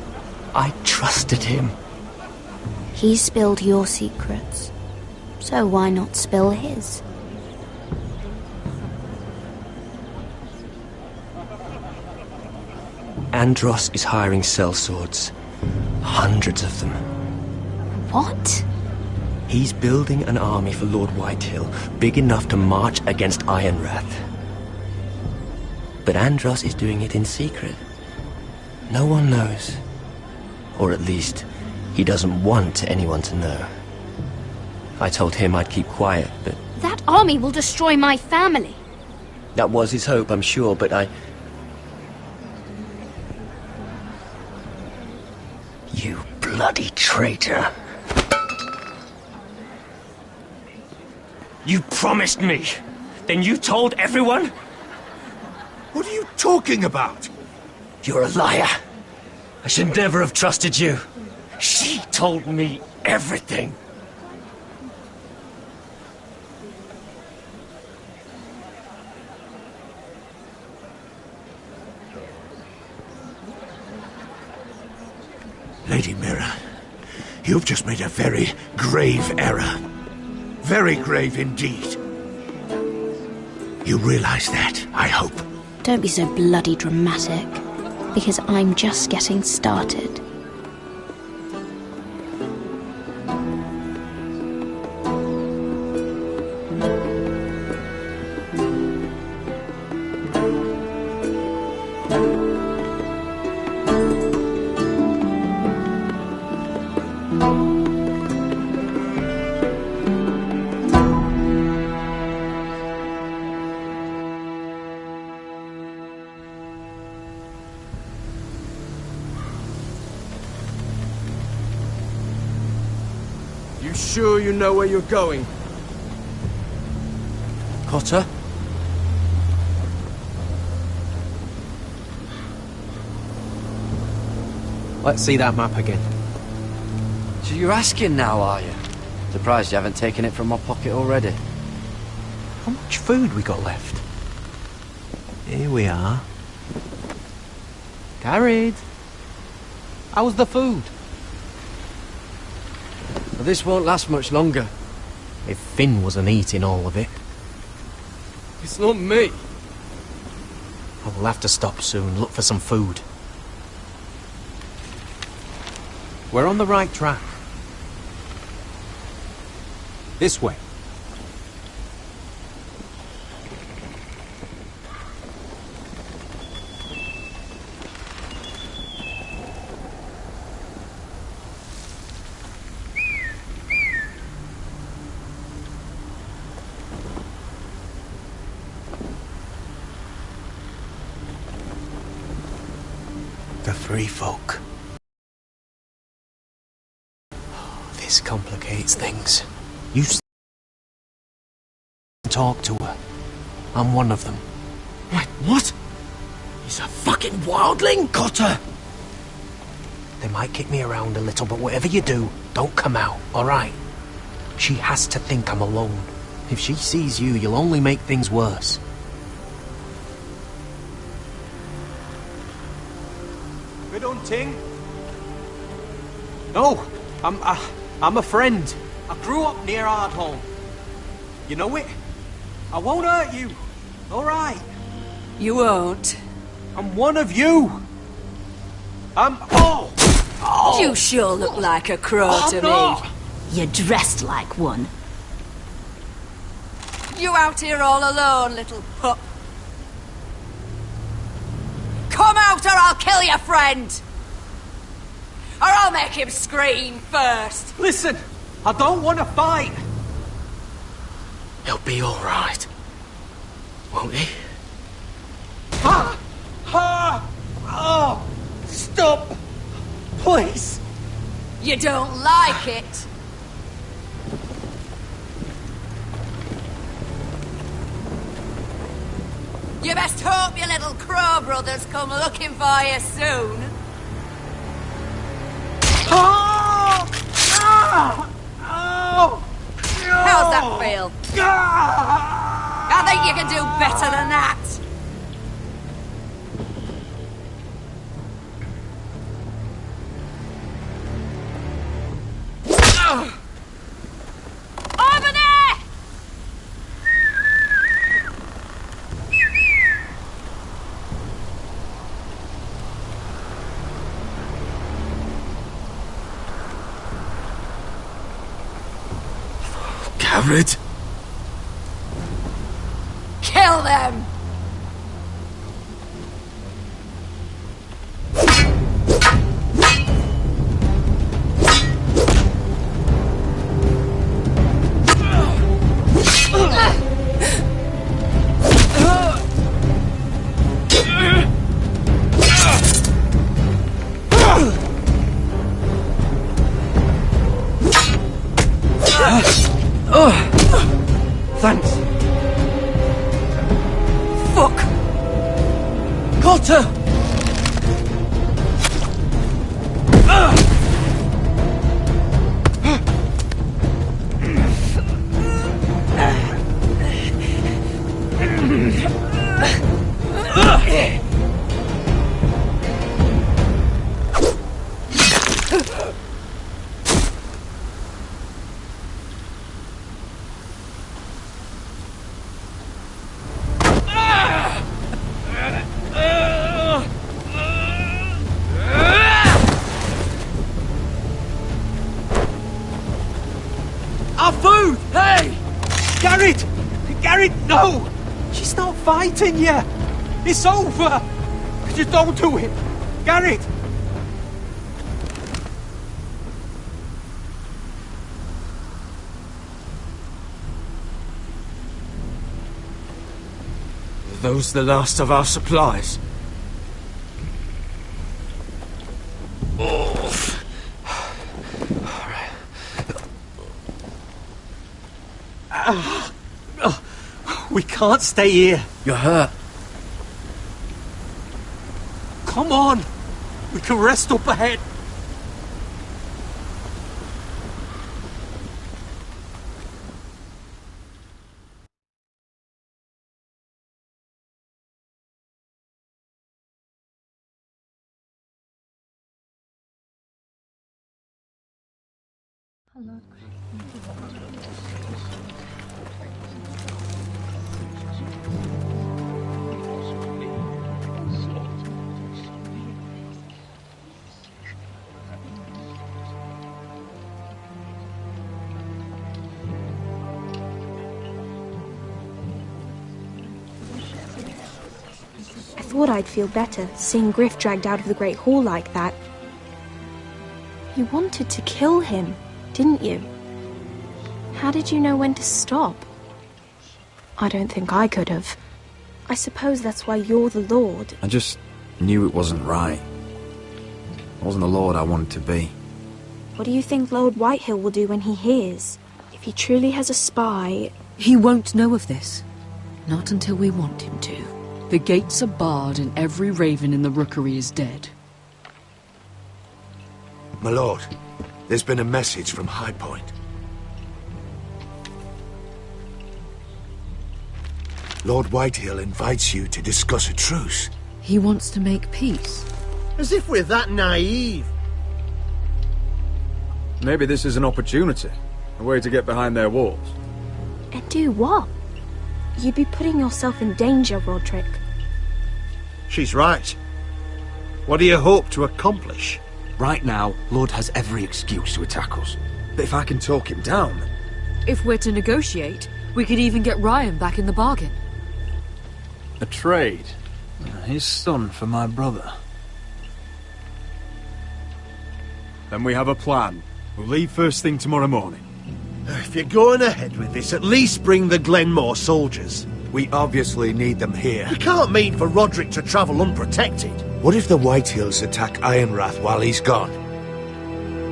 I trusted him. He spilled your secrets. So why not spill his? Andros is hiring sellswords. Hundreds of them. What? He's building an army for Lord Whitehill, big enough to march against Ironrath. But Andros is doing it in secret. No one knows. Or at least, he doesn't want anyone to know. I told him I'd keep quiet, but... That army will destroy my family. That was his hope, I'm sure, but I... You bloody traitor. You promised me. Then you told everyone? What are you talking about? You're a liar. I should never have trusted you. She told me everything. Lady Mira, you've just made a very grave error. Very grave indeed. You realize that, I hope. Don't be so bloody dramatic, because I'm just getting started. You sure you know where you're going? Cotter? Let's see that map again. So you're asking now, are you? Surprised you haven't taken it from my pocket already. How much food we got left? Here we are. Carried. How was the food? Well, this won't last much longer. If Finn wasn't eating all of it. It's not me. I will have to stop soon, look for some food. We're on the right track. This way. The free folk. This complicates things. You talk to her. I'm one of them. Wait, what? He's a fucking wildling, Cotter! They might kick me around a little, but whatever you do, don't come out, alright? She has to think I'm alone. If she sees you, you'll only make things worse. Good hunting. No, I'm a friend. I grew up near Ardholm. You know it? I won't hurt you. All right. You won't. I'm one of you. Oh! You sure look like a crow to not. me. You're dressed like one. You out here all alone, little pup? Come out or I'll kill your friend! Or I'll make him scream first! Listen, I don't want to fight. He'll be all right, won't he? Oh! Stop! Please! You don't like it? You best hope your little crow brothers come looking for you soon. Oh! Oh! How's that feel? I think you can do better than that. Over there! Garrett? Kill them! Thanks. Fuck! Cotter! Our food! Hey! Garrett! Garrett, no! She's not fighting you! It's over! Just don't do it! Garrett! Are those the last of our supplies? We can't stay here. You're hurt. Come on! We can rest up ahead. I thought I'd feel better seeing Griff dragged out of the Great Hall like that. You wanted to kill him, didn't you? How did you know when to stop? I don't think I could have. I suppose that's why you're the Lord. I just knew it wasn't right. I wasn't the Lord I wanted to be. What do you think Lord Whitehill will do when he hears? If he truly has a spy... He won't know of this. Not until we want him to. The gates are barred and every raven in the rookery is dead. My lord, there's been a message from High Point. Lord Whitehill invites you to discuss a truce. He wants to make peace. As if we're that naive. Maybe this is an opportunity. A way to get behind their walls. And do what? You'd be putting yourself in danger, Roderick. She's right. What do you hope to accomplish? Right now, Lord has every excuse to attack us. But if I can talk him down... If we're to negotiate, we could even get Ryan back in the bargain. A trade? His son for my brother. Then we have a plan. We'll leave first thing tomorrow morning. If you're going ahead with this, at least bring the Glenmore soldiers. We obviously need them here. You can't mean for Roderick to travel unprotected. What if the Whitehills attack Ironrath while he's gone?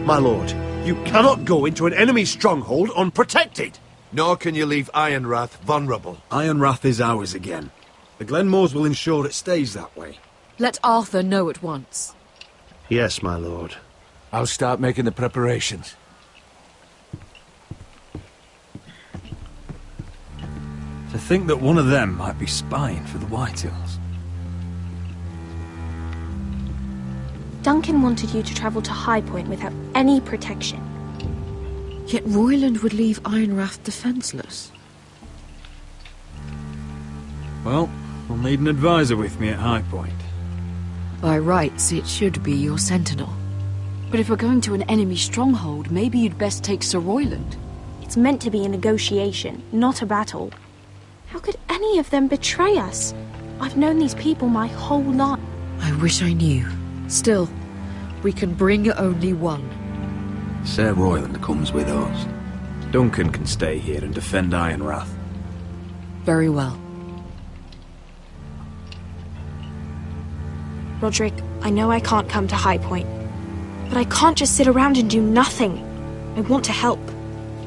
My lord, you cannot go into an enemy stronghold unprotected. Nor can you leave Ironrath vulnerable. Ironrath is ours again. The Glenmores will ensure it stays that way. Let Arthur know at once. Yes, my lord. I'll start making the preparations. To think that one of them might be spying for the Whitehills. Duncan wanted you to travel to High Point without any protection. Yet Royland would leave Ironrath defenseless. Well, we'll need an advisor with me at High Point. By rights, it should be your sentinel. But if we're going to an enemy stronghold, maybe you'd best take Sir Royland. It's meant to be a negotiation, not a battle. How could any of them betray us? I've known these people my whole life. I wish I knew. Still, we can bring only one. Sir Royland comes with us. Duncan can stay here and defend Ironrath. Very well. Roderick, I know I can't come to High Point, but I can't just sit around and do nothing. I want to help.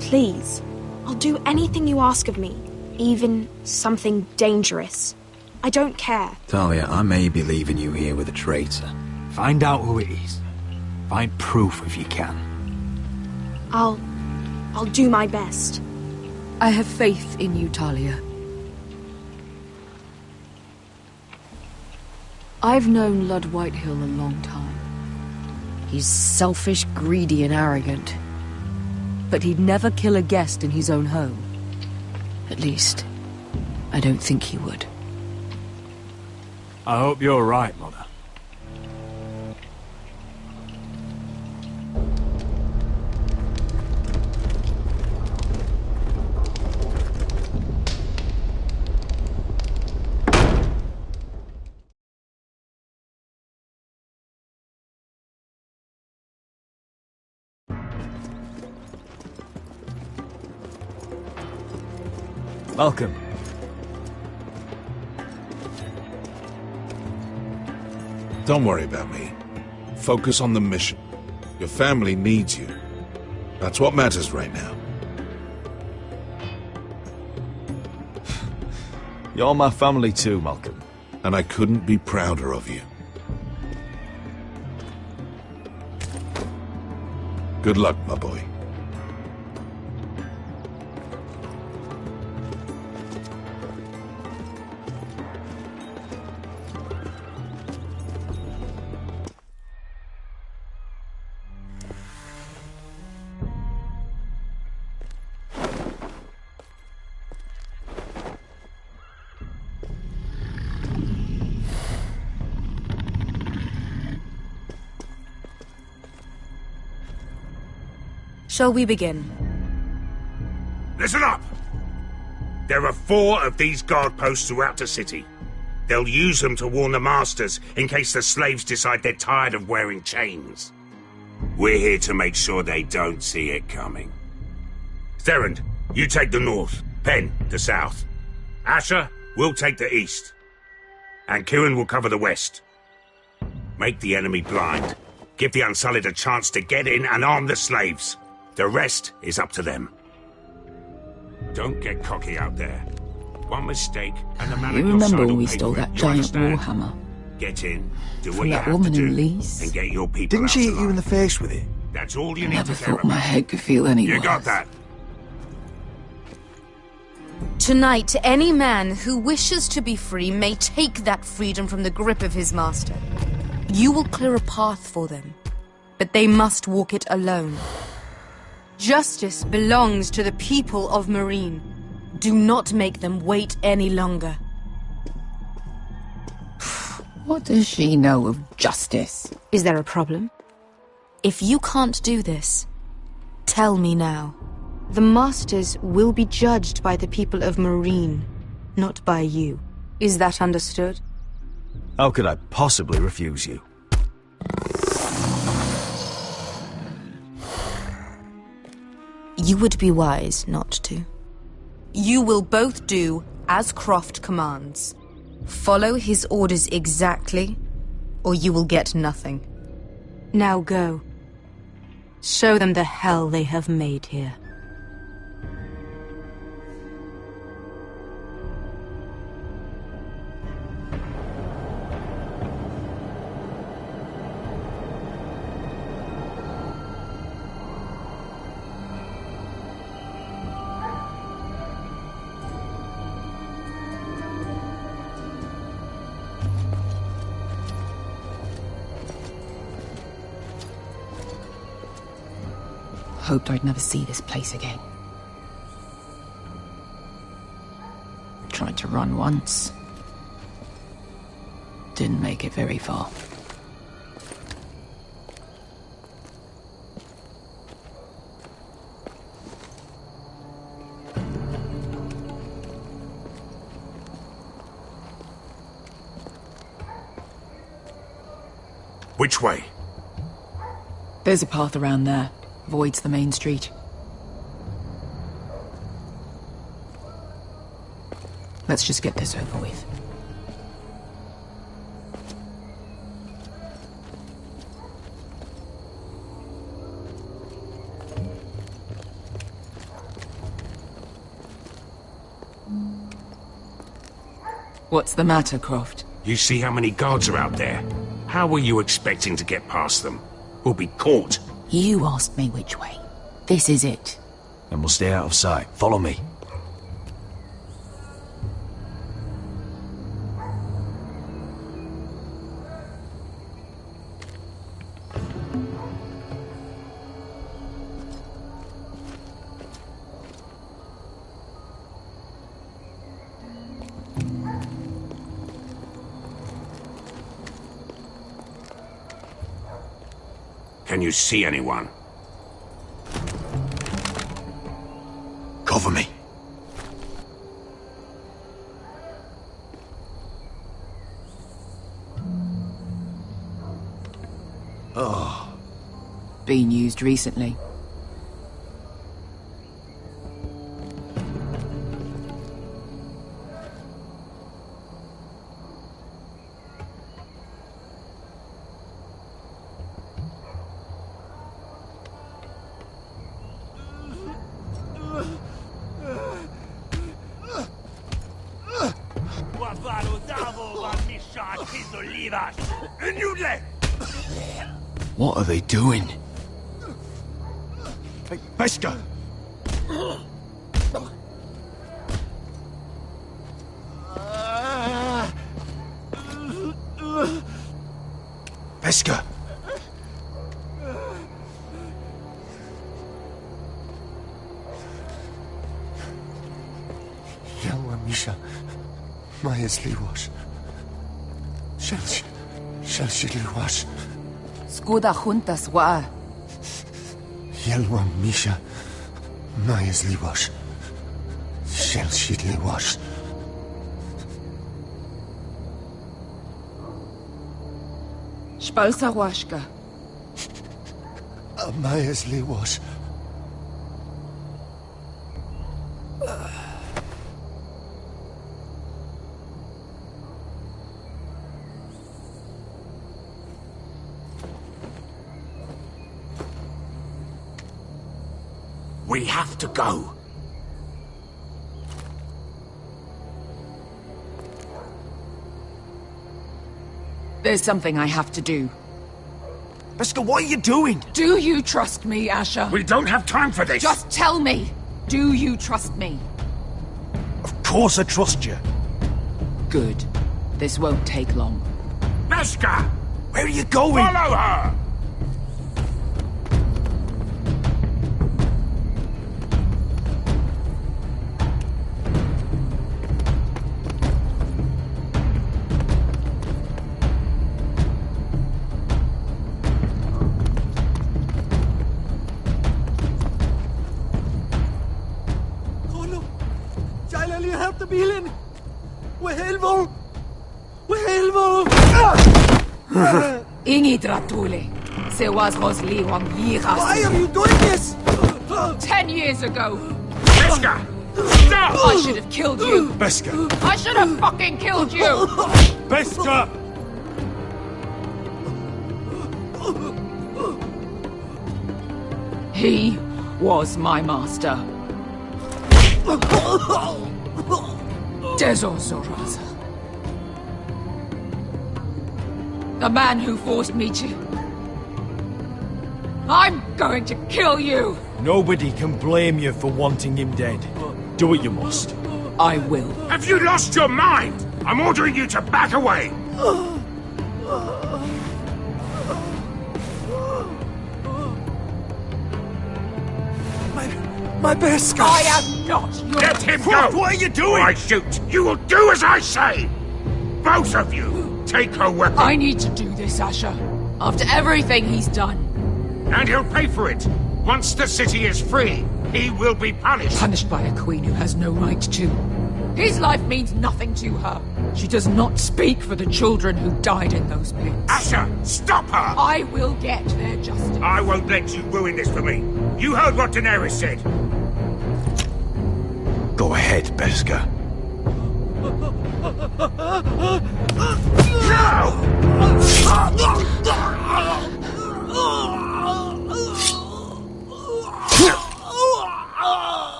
Please. I'll do anything you ask of me, even something dangerous. I don't care. Talia, I may be leaving you here with a traitor. Find out who it is. Find proof if you can. I'll do my best. I have faith in you, Talia. I've known Lord Whitehill a long time. He's selfish, greedy, and arrogant. But he'd never kill a guest in his own home. At least, I don't think he would. I hope you're right, Mother. Malcolm. Don't worry about me. Focus on the mission. Your family needs you. That's what matters right now. You're my family too, Malcolm. And I couldn't be prouder of you. Good luck, my boy. Shall we begin? Listen up! There are 4 of these guard posts throughout the city. They'll use them to warn the masters in case the slaves decide they're tired of wearing chains. We're here to make sure they don't see it coming. Therend, you take the north. Penn, the south. Asher, we'll take the east. And Kieran will cover the west. Make the enemy blind. Give the Unsullied a chance to get in and arm the slaves. The rest is up to them. Don't get cocky out there. One mistake and the man You at your remember side when will we pay stole for it. that You giant understand? warhammer? Get in, do From what you that have woman to in do, Leeds? and get your people Didn't out she hit alive. you in the face with it? That's all you need Never to care thought my about. head could feel any You worse. got that? Tonight, any man who wishes to be free may take that freedom from the grip of his master. You will clear a path for them, but they must walk it alone. Justice belongs to the people of Marine. Do not make them wait any longer. What does she know of justice? Is there a problem? If you can't do this, tell me now. The Masters will be judged by the people of Marine, not by you. Is that understood? How could I possibly refuse you? You would be wise not to. You will both do as Croft commands. Follow his orders exactly, or you will get nothing. Now go. Show them the hell they have made here. Hoped I'd never see this place again. Tried to run once. Didn't make it very far. Which way? There's a path around there. Voids the main street. Let's just get this over with. What's the matter, Croft? You see how many guards are out there? How were you expecting to get past them? We'll be caught. You asked me which way. This is it. Then we'll stay out of sight. Follow me. Can you see anyone? Cover me. Oh. Been used recently. What are they doing? Hey, Beskar! Beskar! Yelwa Misha, Maya's Liwash. Shelshi Liwash. Skuda juntas wa. Yelwa Misha, Maya's Liwash. Shelshi Liwash. Spalsa washka. Maya's Liwash. We have to go. There's something I have to do. Beskar, what are you doing? Do you trust me, Asher? We don't have time for this. Just tell me. Do you trust me? Of course I trust you. Good. This won't take long. Beskar! Where are you going? Follow her! Ingi Dratule. Se was Rosli Wang Yiras. Why are you doing this? 10 years ago. Beskar! Stop! I should have killed you. Beskar! I should have fucking killed you. Beskar! He was my master. Dezo Zoraza. The man who forced me to... I'm going to kill you! Nobody can blame you for wanting him dead. Do what you must. I will. Have you lost your mind? I'm ordering you to back away! My Beskar! I am not your... Let him go! What are you doing? I shoot! You will do as I say! Both of you! Take her weapon! I need to do this, Asher. After everything he's done. And he'll pay for it! Once the city is free, he will be punished! Punished by a queen who has no right to. His life means nothing to her. She does not speak for the children who died in those pits. Asher, stop her! I will get their justice. I won't let you ruin this for me. You heard what Daenerys said. Go ahead, Beskar.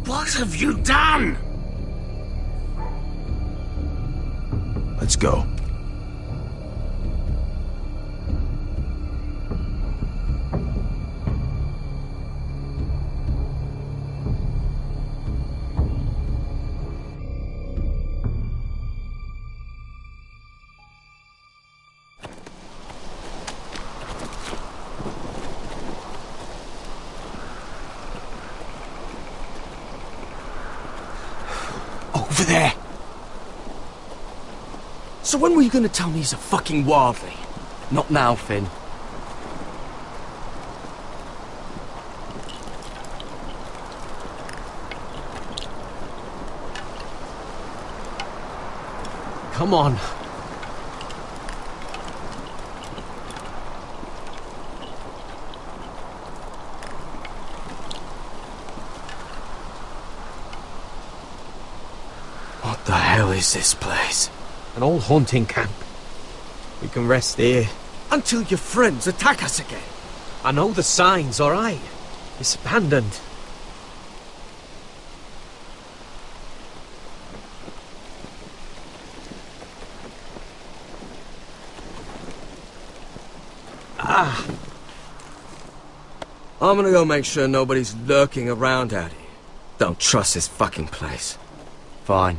What have you done? Let's go. Over there! So when were you gonna tell me he's a fucking wildling? Not now, Finn. Come on. What the hell is this place? An old hunting camp. We can rest here. Until your friends attack us again. I know the signs, alright? It's abandoned. I'm gonna go make sure nobody's lurking around out here. Don't trust this fucking place. Fine.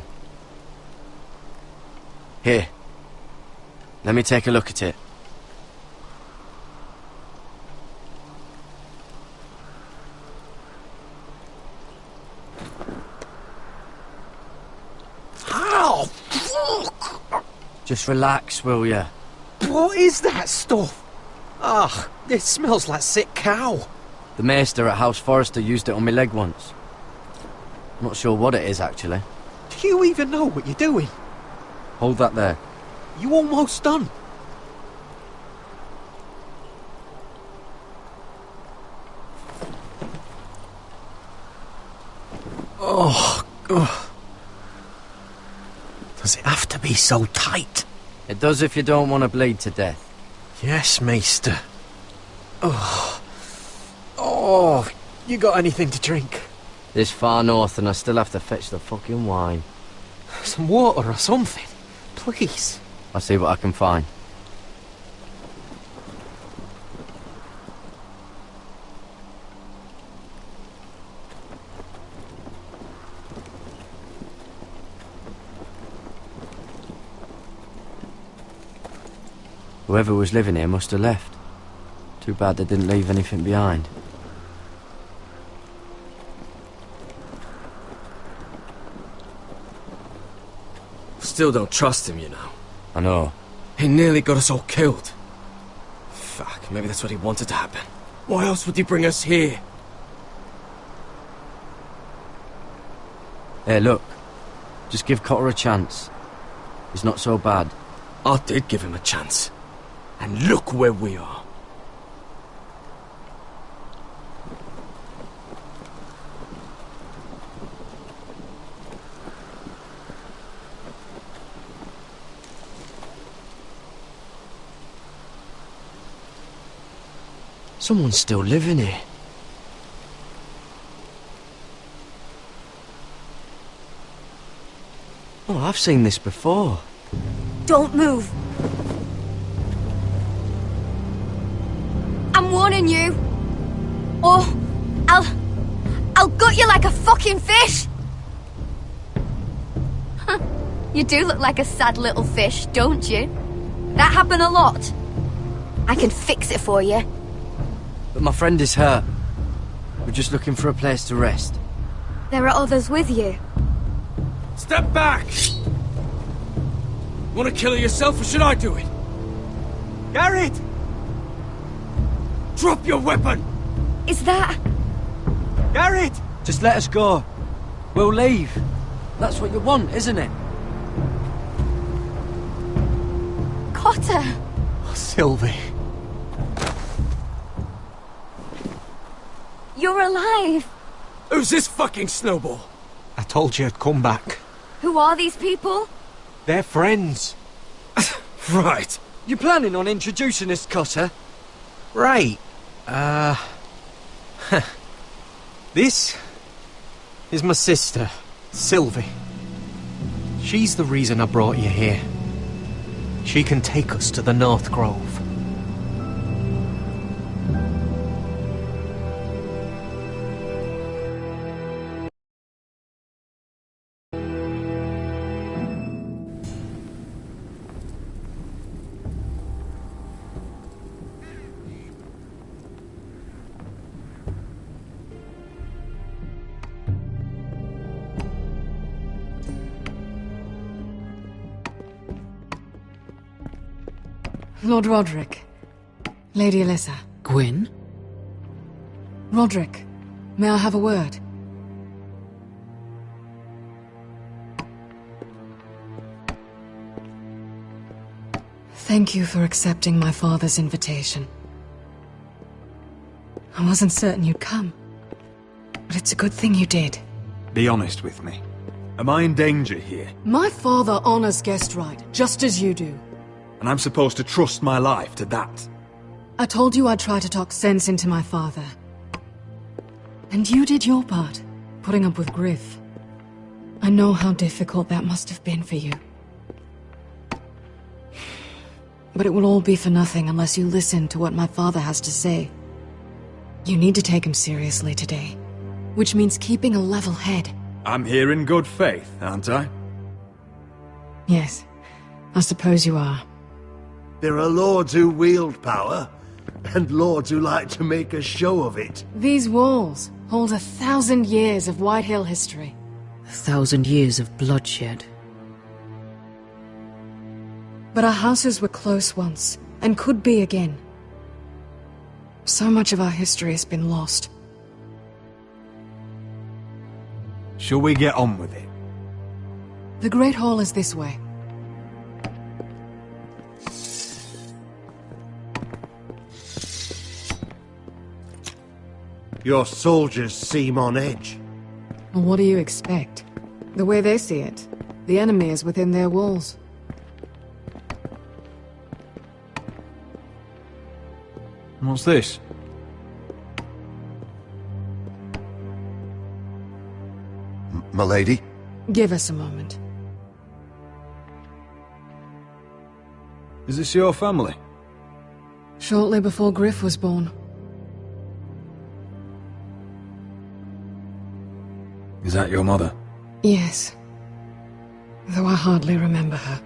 Here. Let me take a look at it. Ow! Fuck! Just relax, will ya? What is that stuff? Ugh, it smells like sick cow. The maester at House Forrester used it on my leg once. Not sure what it is, actually. Do you even know what you're doing? Hold that there. You almost done. Oh, ugh. Does it have to be so tight? It does if you don't want to bleed to death. Yes, Maester. Oh. Oh, you got anything to drink? This far north and I still have to fetch the fucking wine. Some water or something, please. I'll see what I can find. Whoever was living here must have left. Too bad they didn't leave anything behind. Still don't trust him, you know. I know. He nearly got us all killed. Fuck, maybe that's what he wanted to happen. Why else would he bring us here? Hey, look. Just give Cotter a chance. He's not so bad. I did give him a chance. And look where we are. Someone's still living here. Oh, I've seen this before. Don't move. I'm warning you. Or I'll gut you like a fucking fish. You do look like a sad little fish, don't you? That happen a lot. I can fix it for you. But my friend is hurt. We're just looking for a place to rest. There are others with you. Step back! Want to kill her yourself, or should I do it? Garrett! Drop your weapon! Is that... Garrett! Just let us go. We'll leave. That's what you want, isn't it? Cotter! Oh, Sylvie. You're alive! Who's this fucking snowball? I told you I'd come back. Who are these people? They're friends. Right. You planning on introducing us, Cotter? Right. This is my sister, Sylvie. She's the reason I brought you here. She can take us to the North Grove. Lord Roderick. Lady Alyssa. Gwyn? Roderick, may I have a word? Thank you for accepting my father's invitation. I wasn't certain you'd come, but it's a good thing you did. Be honest with me. Am I in danger here? My father honors guest right, just as you do. And I'm supposed to trust my life to that? I told you I'd try to talk sense into my father. And you did your part, putting up with Griff. I know how difficult that must have been for you. But it will all be for nothing unless you listen to what my father has to say. You need to take him seriously today, which means keeping a level head. I'm here in good faith, aren't I? Yes, I suppose you are. There are lords who wield power, and lords who like to make a show of it. These walls hold 1,000 years of Whitehill history. 1,000 years of bloodshed. But our houses were close once, and could be again. So much of our history has been lost. Shall we get on with it? The Great Hall is this way. Your soldiers seem on edge. Well, what do you expect? The way they see it, the enemy is within their walls. What's this? M'lady? Give us a moment. Is this your family? Shortly before Griff was born. Is that your mother? Yes. Though I hardly remember her.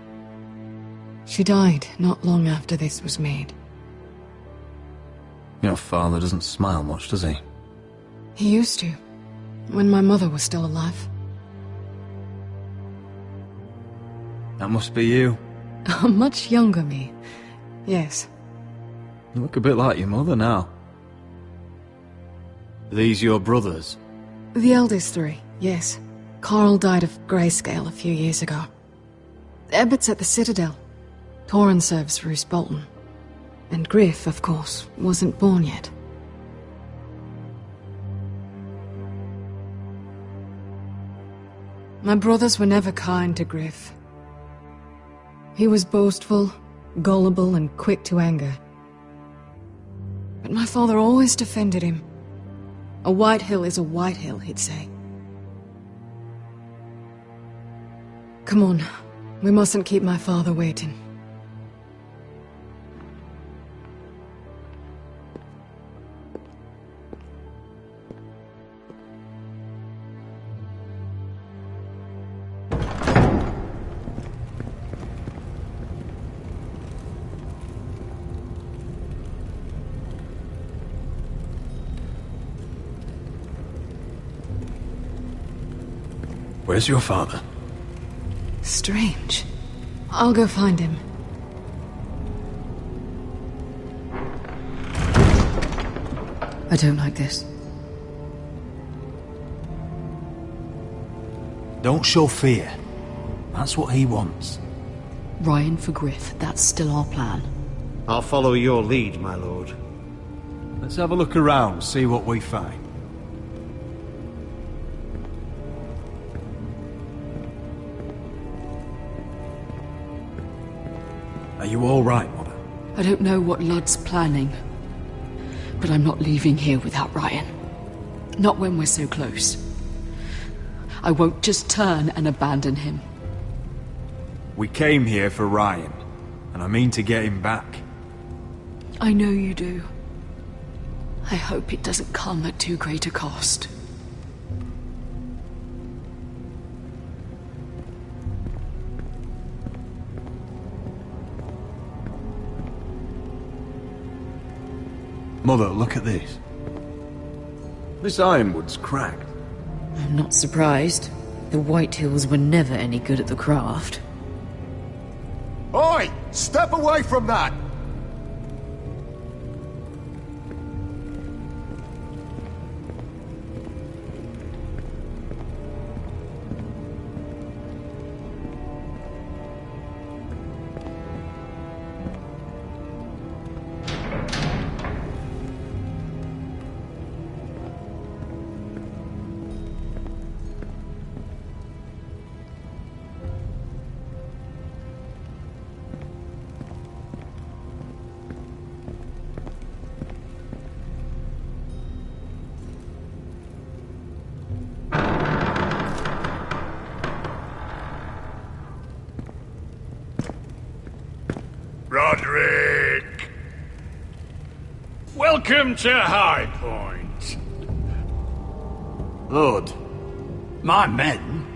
She died not long after this was made. Your father doesn't smile much, does he? He used to, when my mother was still alive. That must be you. A much younger me. Yes. You look a bit like your mother now. Are these your brothers? The eldest three, yes. Carl died of grayscale a few years ago. Ebbett's at the Citadel. Torrin serves Roose Bolton. And Griff, of course, wasn't born yet. My brothers were never kind to Griff. He was boastful, gullible, and quick to anger. But my father always defended him. A Whitehill is a Whitehill, he'd say. Come on, we mustn't keep my father waiting. Where's your father? Strange. I'll go find him. I don't like this. Don't show fear. That's what he wants. Ryan for Griff, that's still our plan. I'll follow your lead, my lord. Let's have a look around, see what we find. Are you all right, Mother? I don't know what Ludd's planning, but I'm not leaving here without Ryan. Not when we're so close. I won't just turn and abandon him. We came here for Ryan, and I mean to get him back. I know you do. I hope it doesn't come at too great a cost. Mother, look at this. This ironwood's cracked. I'm not surprised. The Whitehills were never any good at the craft. Oi! Step away from that! Roderick! Welcome to High Point. Lord, my men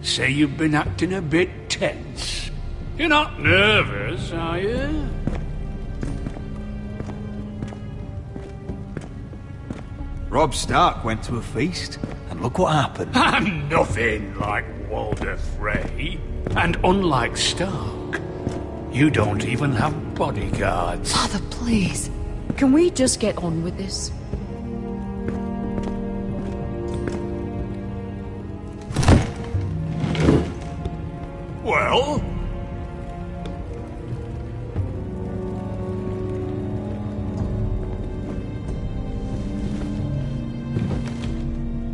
say you've been acting a bit tense. You're not nervous, are you? Robb Stark went to a feast, and look what happened. I'm nothing like Walder Frey. And unlike Stark, you don't even have bodyguards. Father, please. Can we just get on with this? Well?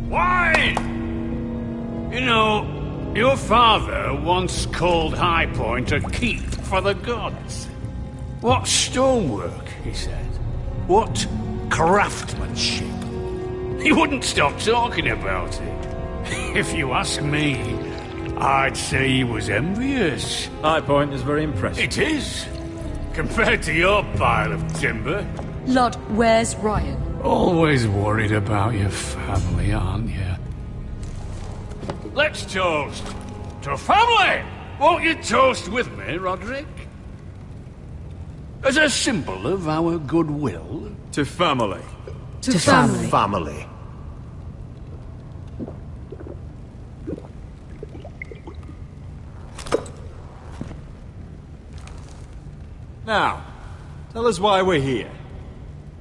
Wine! You know, your father once called High Point a keep for the gods. What stonework, he said. What craftsmanship. He wouldn't stop talking about it. If you ask me, I'd say he was envious. High Point is very impressive. It is. Compared to your pile of timber. Lord, where's Ryan? Always worried about your family, aren't you? Let's toast to family! Won't you toast with me, Roderick? As a symbol of our goodwill. To family. To family. Family. Now, tell us why we're here.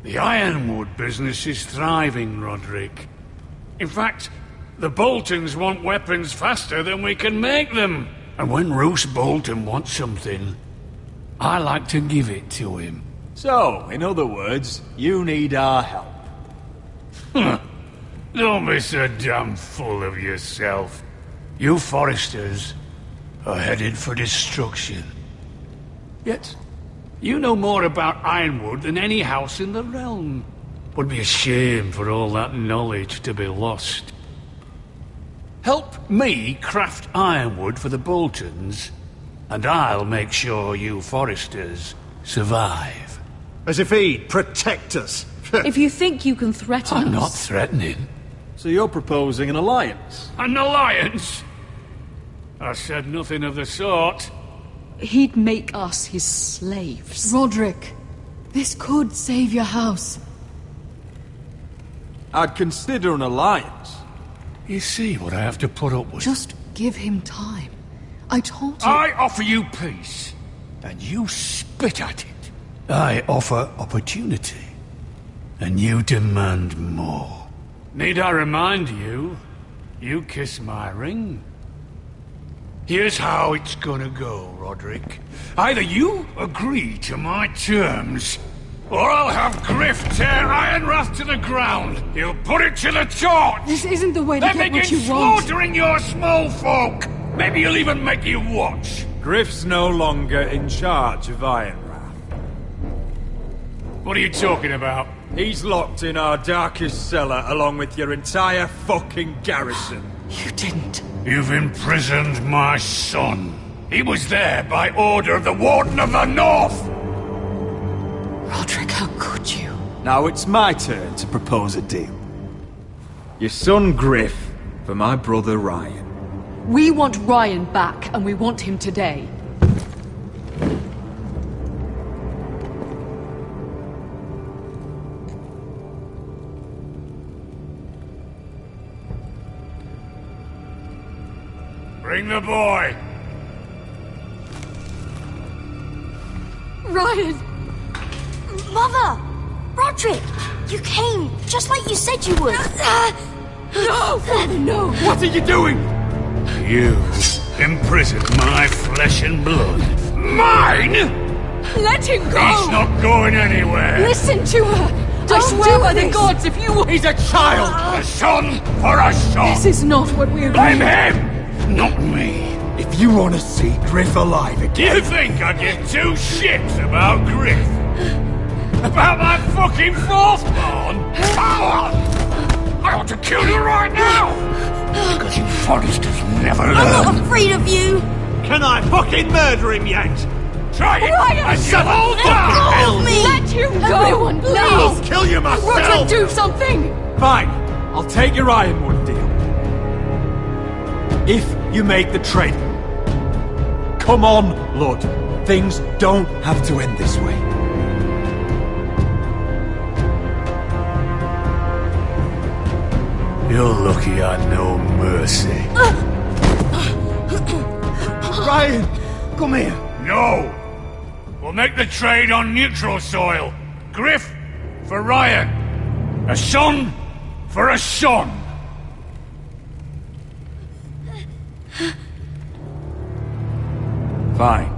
The ironwood business is thriving, Roderick. In fact, the Boltons want weapons faster than we can make them. And when Roose Bolton wants something, I like to give it to him. So, in other words, you need our help. Don't be so damn full of yourself. You Foresters are headed for destruction. Yet, you know more about ironwood than any house in the realm. Would be a shame for all that knowledge to be lost. Help me craft ironwood for the Boltons, and I'll make sure you Foresters survive. As if he'd protect us. If you think you can threaten us... I'm not threatening. So you're proposing an alliance? An alliance? I said nothing of the sort. He'd make us his slaves. Roderick, this could save your house. I'd consider an alliance. You see what I have to put up with? Just give him time. I told you... I offer you peace, and you spit at it. I offer opportunity, and you demand more. Need I remind you, you kiss my ring? Here's how it's gonna go, Roderick. Either you agree to my terms, or I'll have Griff tear Ironrath to the ground. He'll put it to the torch. This isn't the way to then get what begin you want. slaughtering your small folk. Maybe he'll even make you watch. Griff's no longer in charge of Ironrath. What are you talking about? He's locked in our darkest cellar along with your entire fucking garrison. You didn't. You've imprisoned my son. He was there by order of the Warden of the North. Roderick, how could you? Now it's my turn to propose a deal. Your son Griff for my brother Ryan. We want Ryan back, and we want him today. Bring the boy. Ryan! Mother! Roderick! You came, just like you said you would. No! Father, no! What are you doing? You imprisoned my flesh and blood. Mine? Let him go! He's not going anywhere. Listen to her! Don't I swear by this. the gods, if you... He's a child! A son for a son! This is not what we Blame agreed. him, not me. If you want to see Griff alive again... You think I give two shits about Griff? About my fucking fourthborn? I ought to kill you right now! Because you Foresters never learn. I'm not afraid of you! Can I fucking murder him yet? Try it! Ryan! And Shut you'll all up! die! Hold me! Let him go! Everyone, please! I'll kill you myself! Roderick, do something! Fine. I'll take your Ironwood deal. If you make the trade. Come on, Lord. Things don't have to end this way. You're lucky I know mercy. Ryan, come here. No! We'll make the trade on neutral soil. Griff for Ryan. A son for a son. Fine.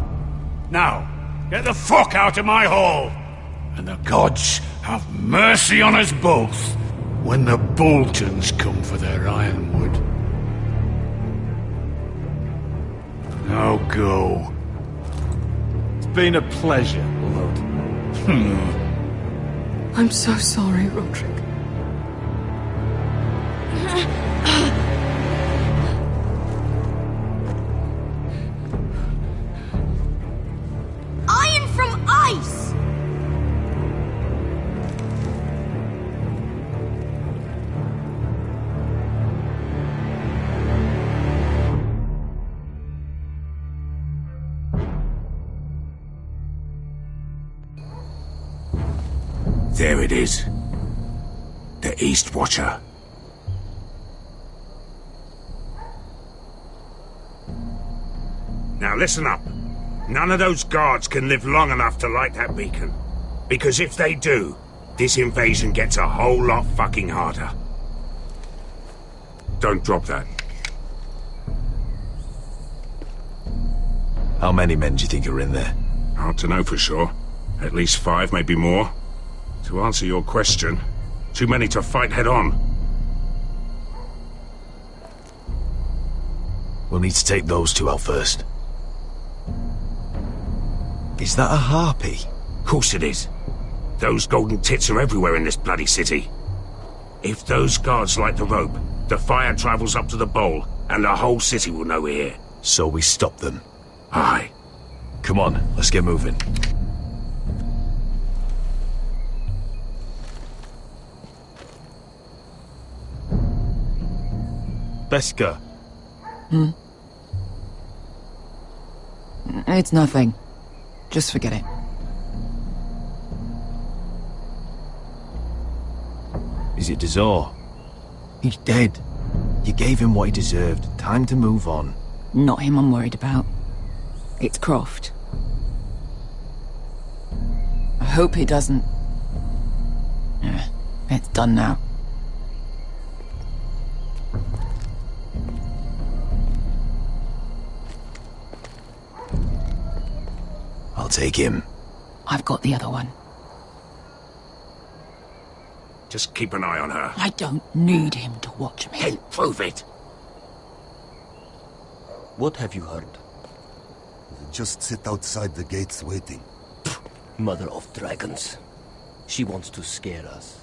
Now, get the fuck out of my hall. And the gods have mercy on us both when the Boltons come for their ironwood. Now go. It's been a pleasure, Lord. I'm so sorry, Roderick. Iron from ice! There it is. The East Watcher. Now listen up. None of those guards can live long enough to light that beacon. Because if they do, this invasion gets a whole lot fucking harder. Don't drop that. How many men do you think are in there? Hard to know for sure. At least 5, maybe more. To answer your question, too many to fight head on. We'll need to take those 2 out first. Is that a harpy? Course it is. Those golden tits are everywhere in this bloody city. If those guards light the rope, the fire travels up to the bowl, and the whole city will know we're here. So we stop them. Aye. Come on, let's get moving. Beska. It's nothing. Just forget it. Is it Dazor? He's dead. You gave him what he deserved. Time to move on. Not him I'm worried about. It's Croft. I hope he doesn't... Yeah, it's done now. I'll take him. I've got the other one. Just keep an eye on her. I don't need him to watch me. Then prove it. What have you heard? Just sit outside the gates waiting. Mother of dragons. She wants to scare us.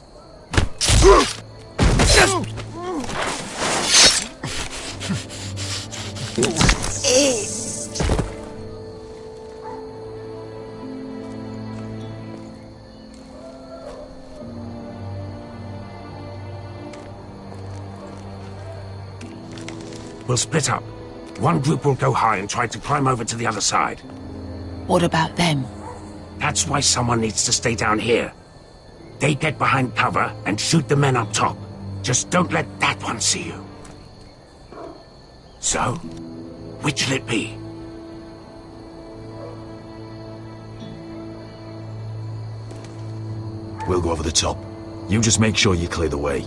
We'll split up. One group will go high and try to climb over to the other side. What about them? That's why someone needs to stay down here. They get behind cover and shoot the men up top. Just don't let that one see you. So, which'll it be? We'll go over the top. You just make sure you clear the way.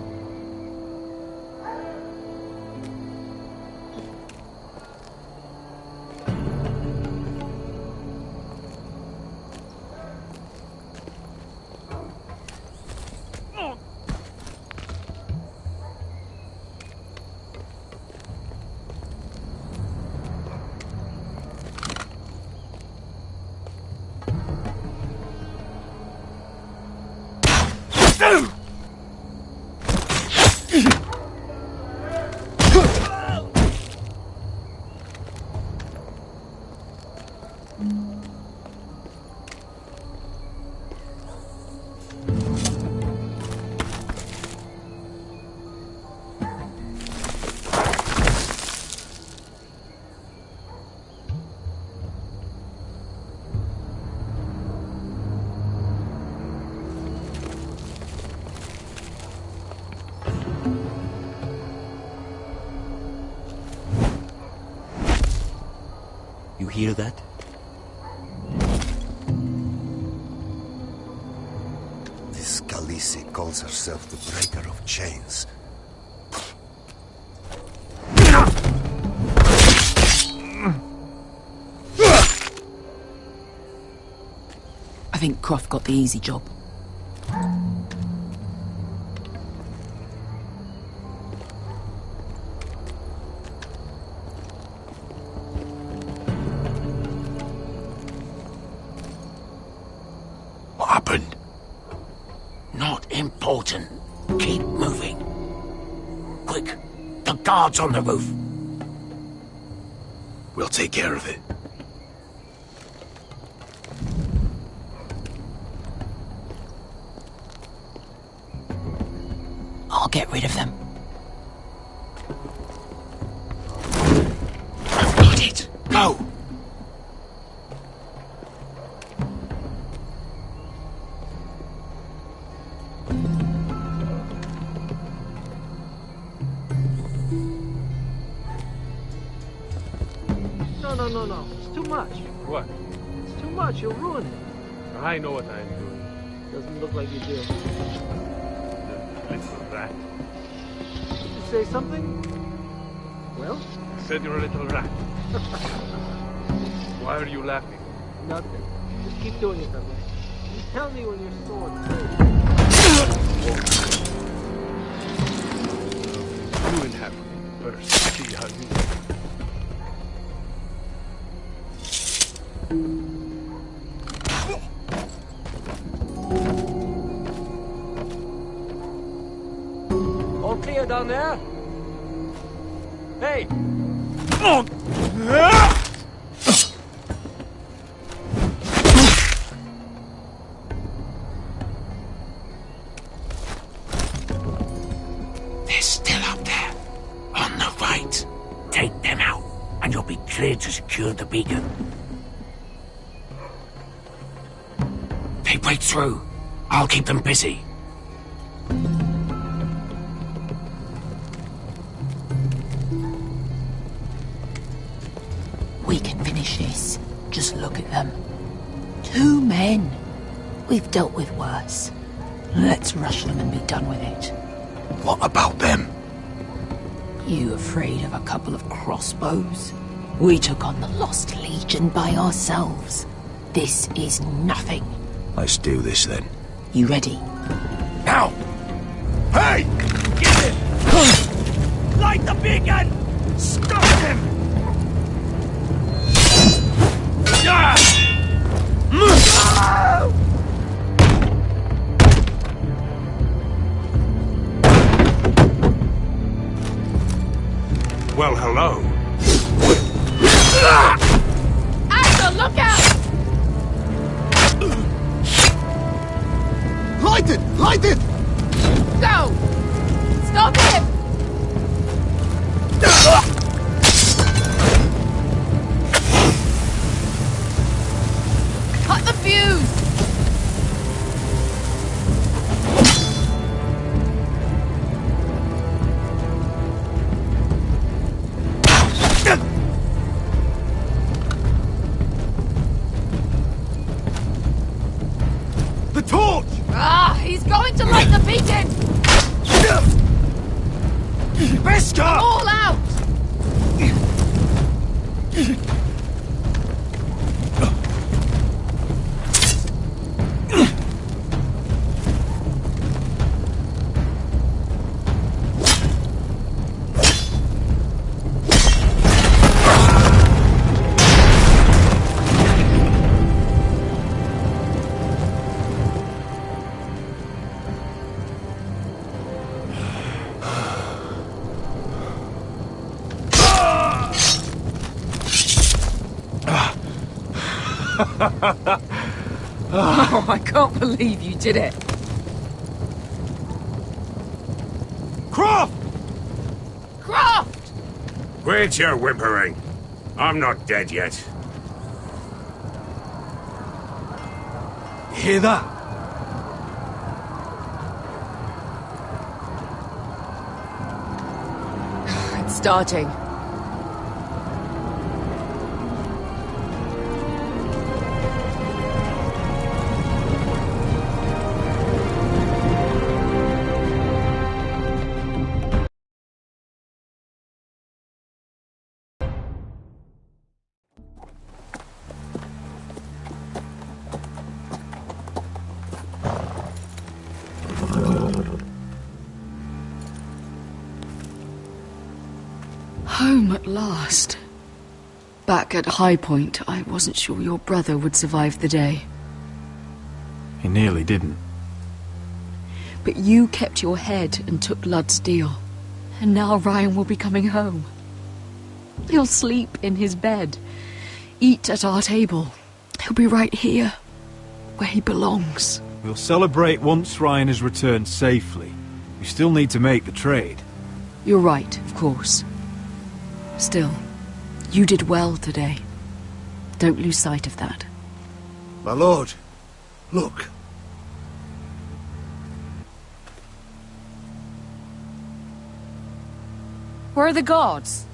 hear that? This Khaleesi calls herself the Breaker of Chains. I think Croft got the easy job. What happened? Not important. Keep moving. Quick, the guard's on the roof. We'll take care of it. I'll get rid of them. I've got it. Go! No. It's too much. What? It's too much. You'll ruin it. I know what I'm doing. Doesn't look like you do. Little rat. Did you say something? Well? I said you're a little rat. Why are you laughing? Nothing. Just keep doing it that way. You tell me when you're sore. You inhabit me first. See how you do. All clear down there? Hey! They're still up there. On the right. Take them out, and you'll be clear to secure the beacon. They break through. I'll keep them busy. We can finish this. Just look at them. 2 men. We've dealt with worse. Let's rush them and be done with it. What about them? You afraid of a couple of crossbows? We took on the Lost Legion by ourselves. This is nothing. Let's do this then. You ready? Now! Hey! Get it! Light the beacon! Stop him! Well, hello. Axel, look out! Light it! Light it! Go! Stop him! Cut the fuse! The torch! Ah, he's going to light the beacon! Beskar! All out! Oh, I can't believe you did it. Croft! Croft! Quit your whimpering. I'm not dead yet. You hear that? It's starting. Home at last. Back at High Point, I wasn't sure your brother would survive the day. He nearly didn't. But you kept your head and took Ludd's deal. And now Ryan will be coming home. He'll sleep in his bed, eat at our table. He'll be right here, where he belongs. We'll celebrate once Ryan has returned safely. We still need to make the trade. You're right, of course. Still, you did well today. Don't lose sight of that. My lord, look. Where are the guards?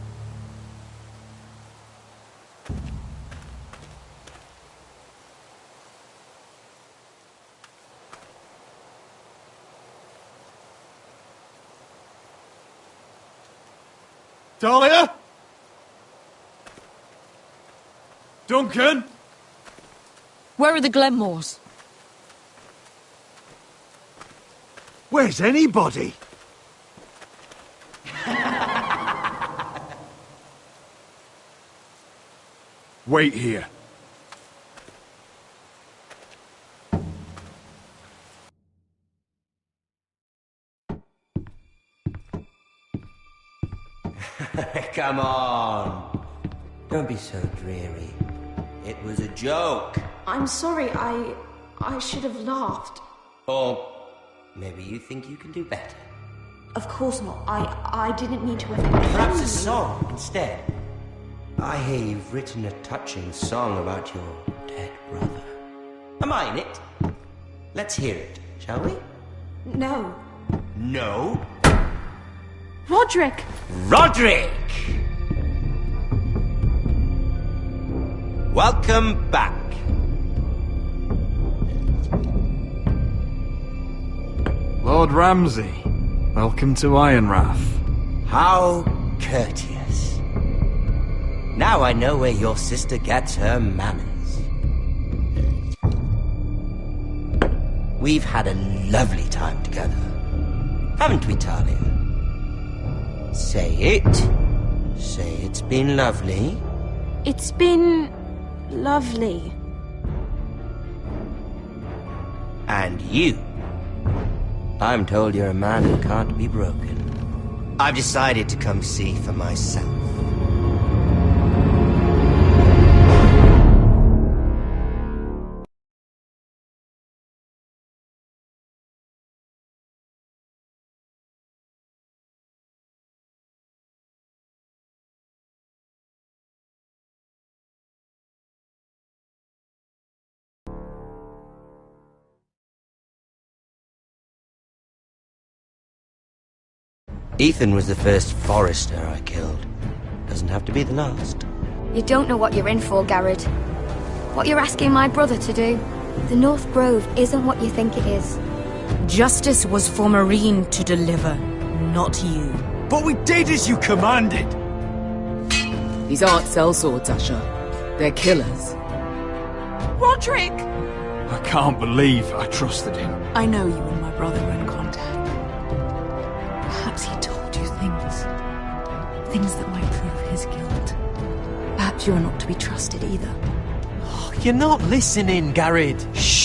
Dahlia? Duncan? Where are the Glenmores? Where's anybody? Wait here. Come on. Don't be so dreary. It was a joke. I'm sorry, I should have laughed. Or maybe you think you can do better. Of course not. I didn't mean to offend you. Perhaps a song instead. I hear you've written a touching song about your dead brother. Am I in it? Let's hear it, shall we? No. No? Roderick! Roderick! Welcome back. Lord Ramsay, welcome to Ironrath. How courteous. Now I know where your sister gets her manners. We've had a lovely time together, haven't we, Talia? Say it. Say it's been lovely. It's been lovely. And you. I'm told you're a man who can't be broken. I've decided to come see for myself. Ethan was the first Forester I killed. Doesn't have to be the last. You don't know what you're in for, Garrett. What you're asking my brother to do. The North Grove isn't what you think it is. Justice was for Marine to deliver, not you. But we did as you commanded! These aren't sellswords, Asher. They're killers. Roderick! I can't believe I trusted him. I know you and my brother were in contact. Perhaps he told you things that might prove his guilt. Perhaps you're not to be trusted either. You're not listening, Garrett. Shh!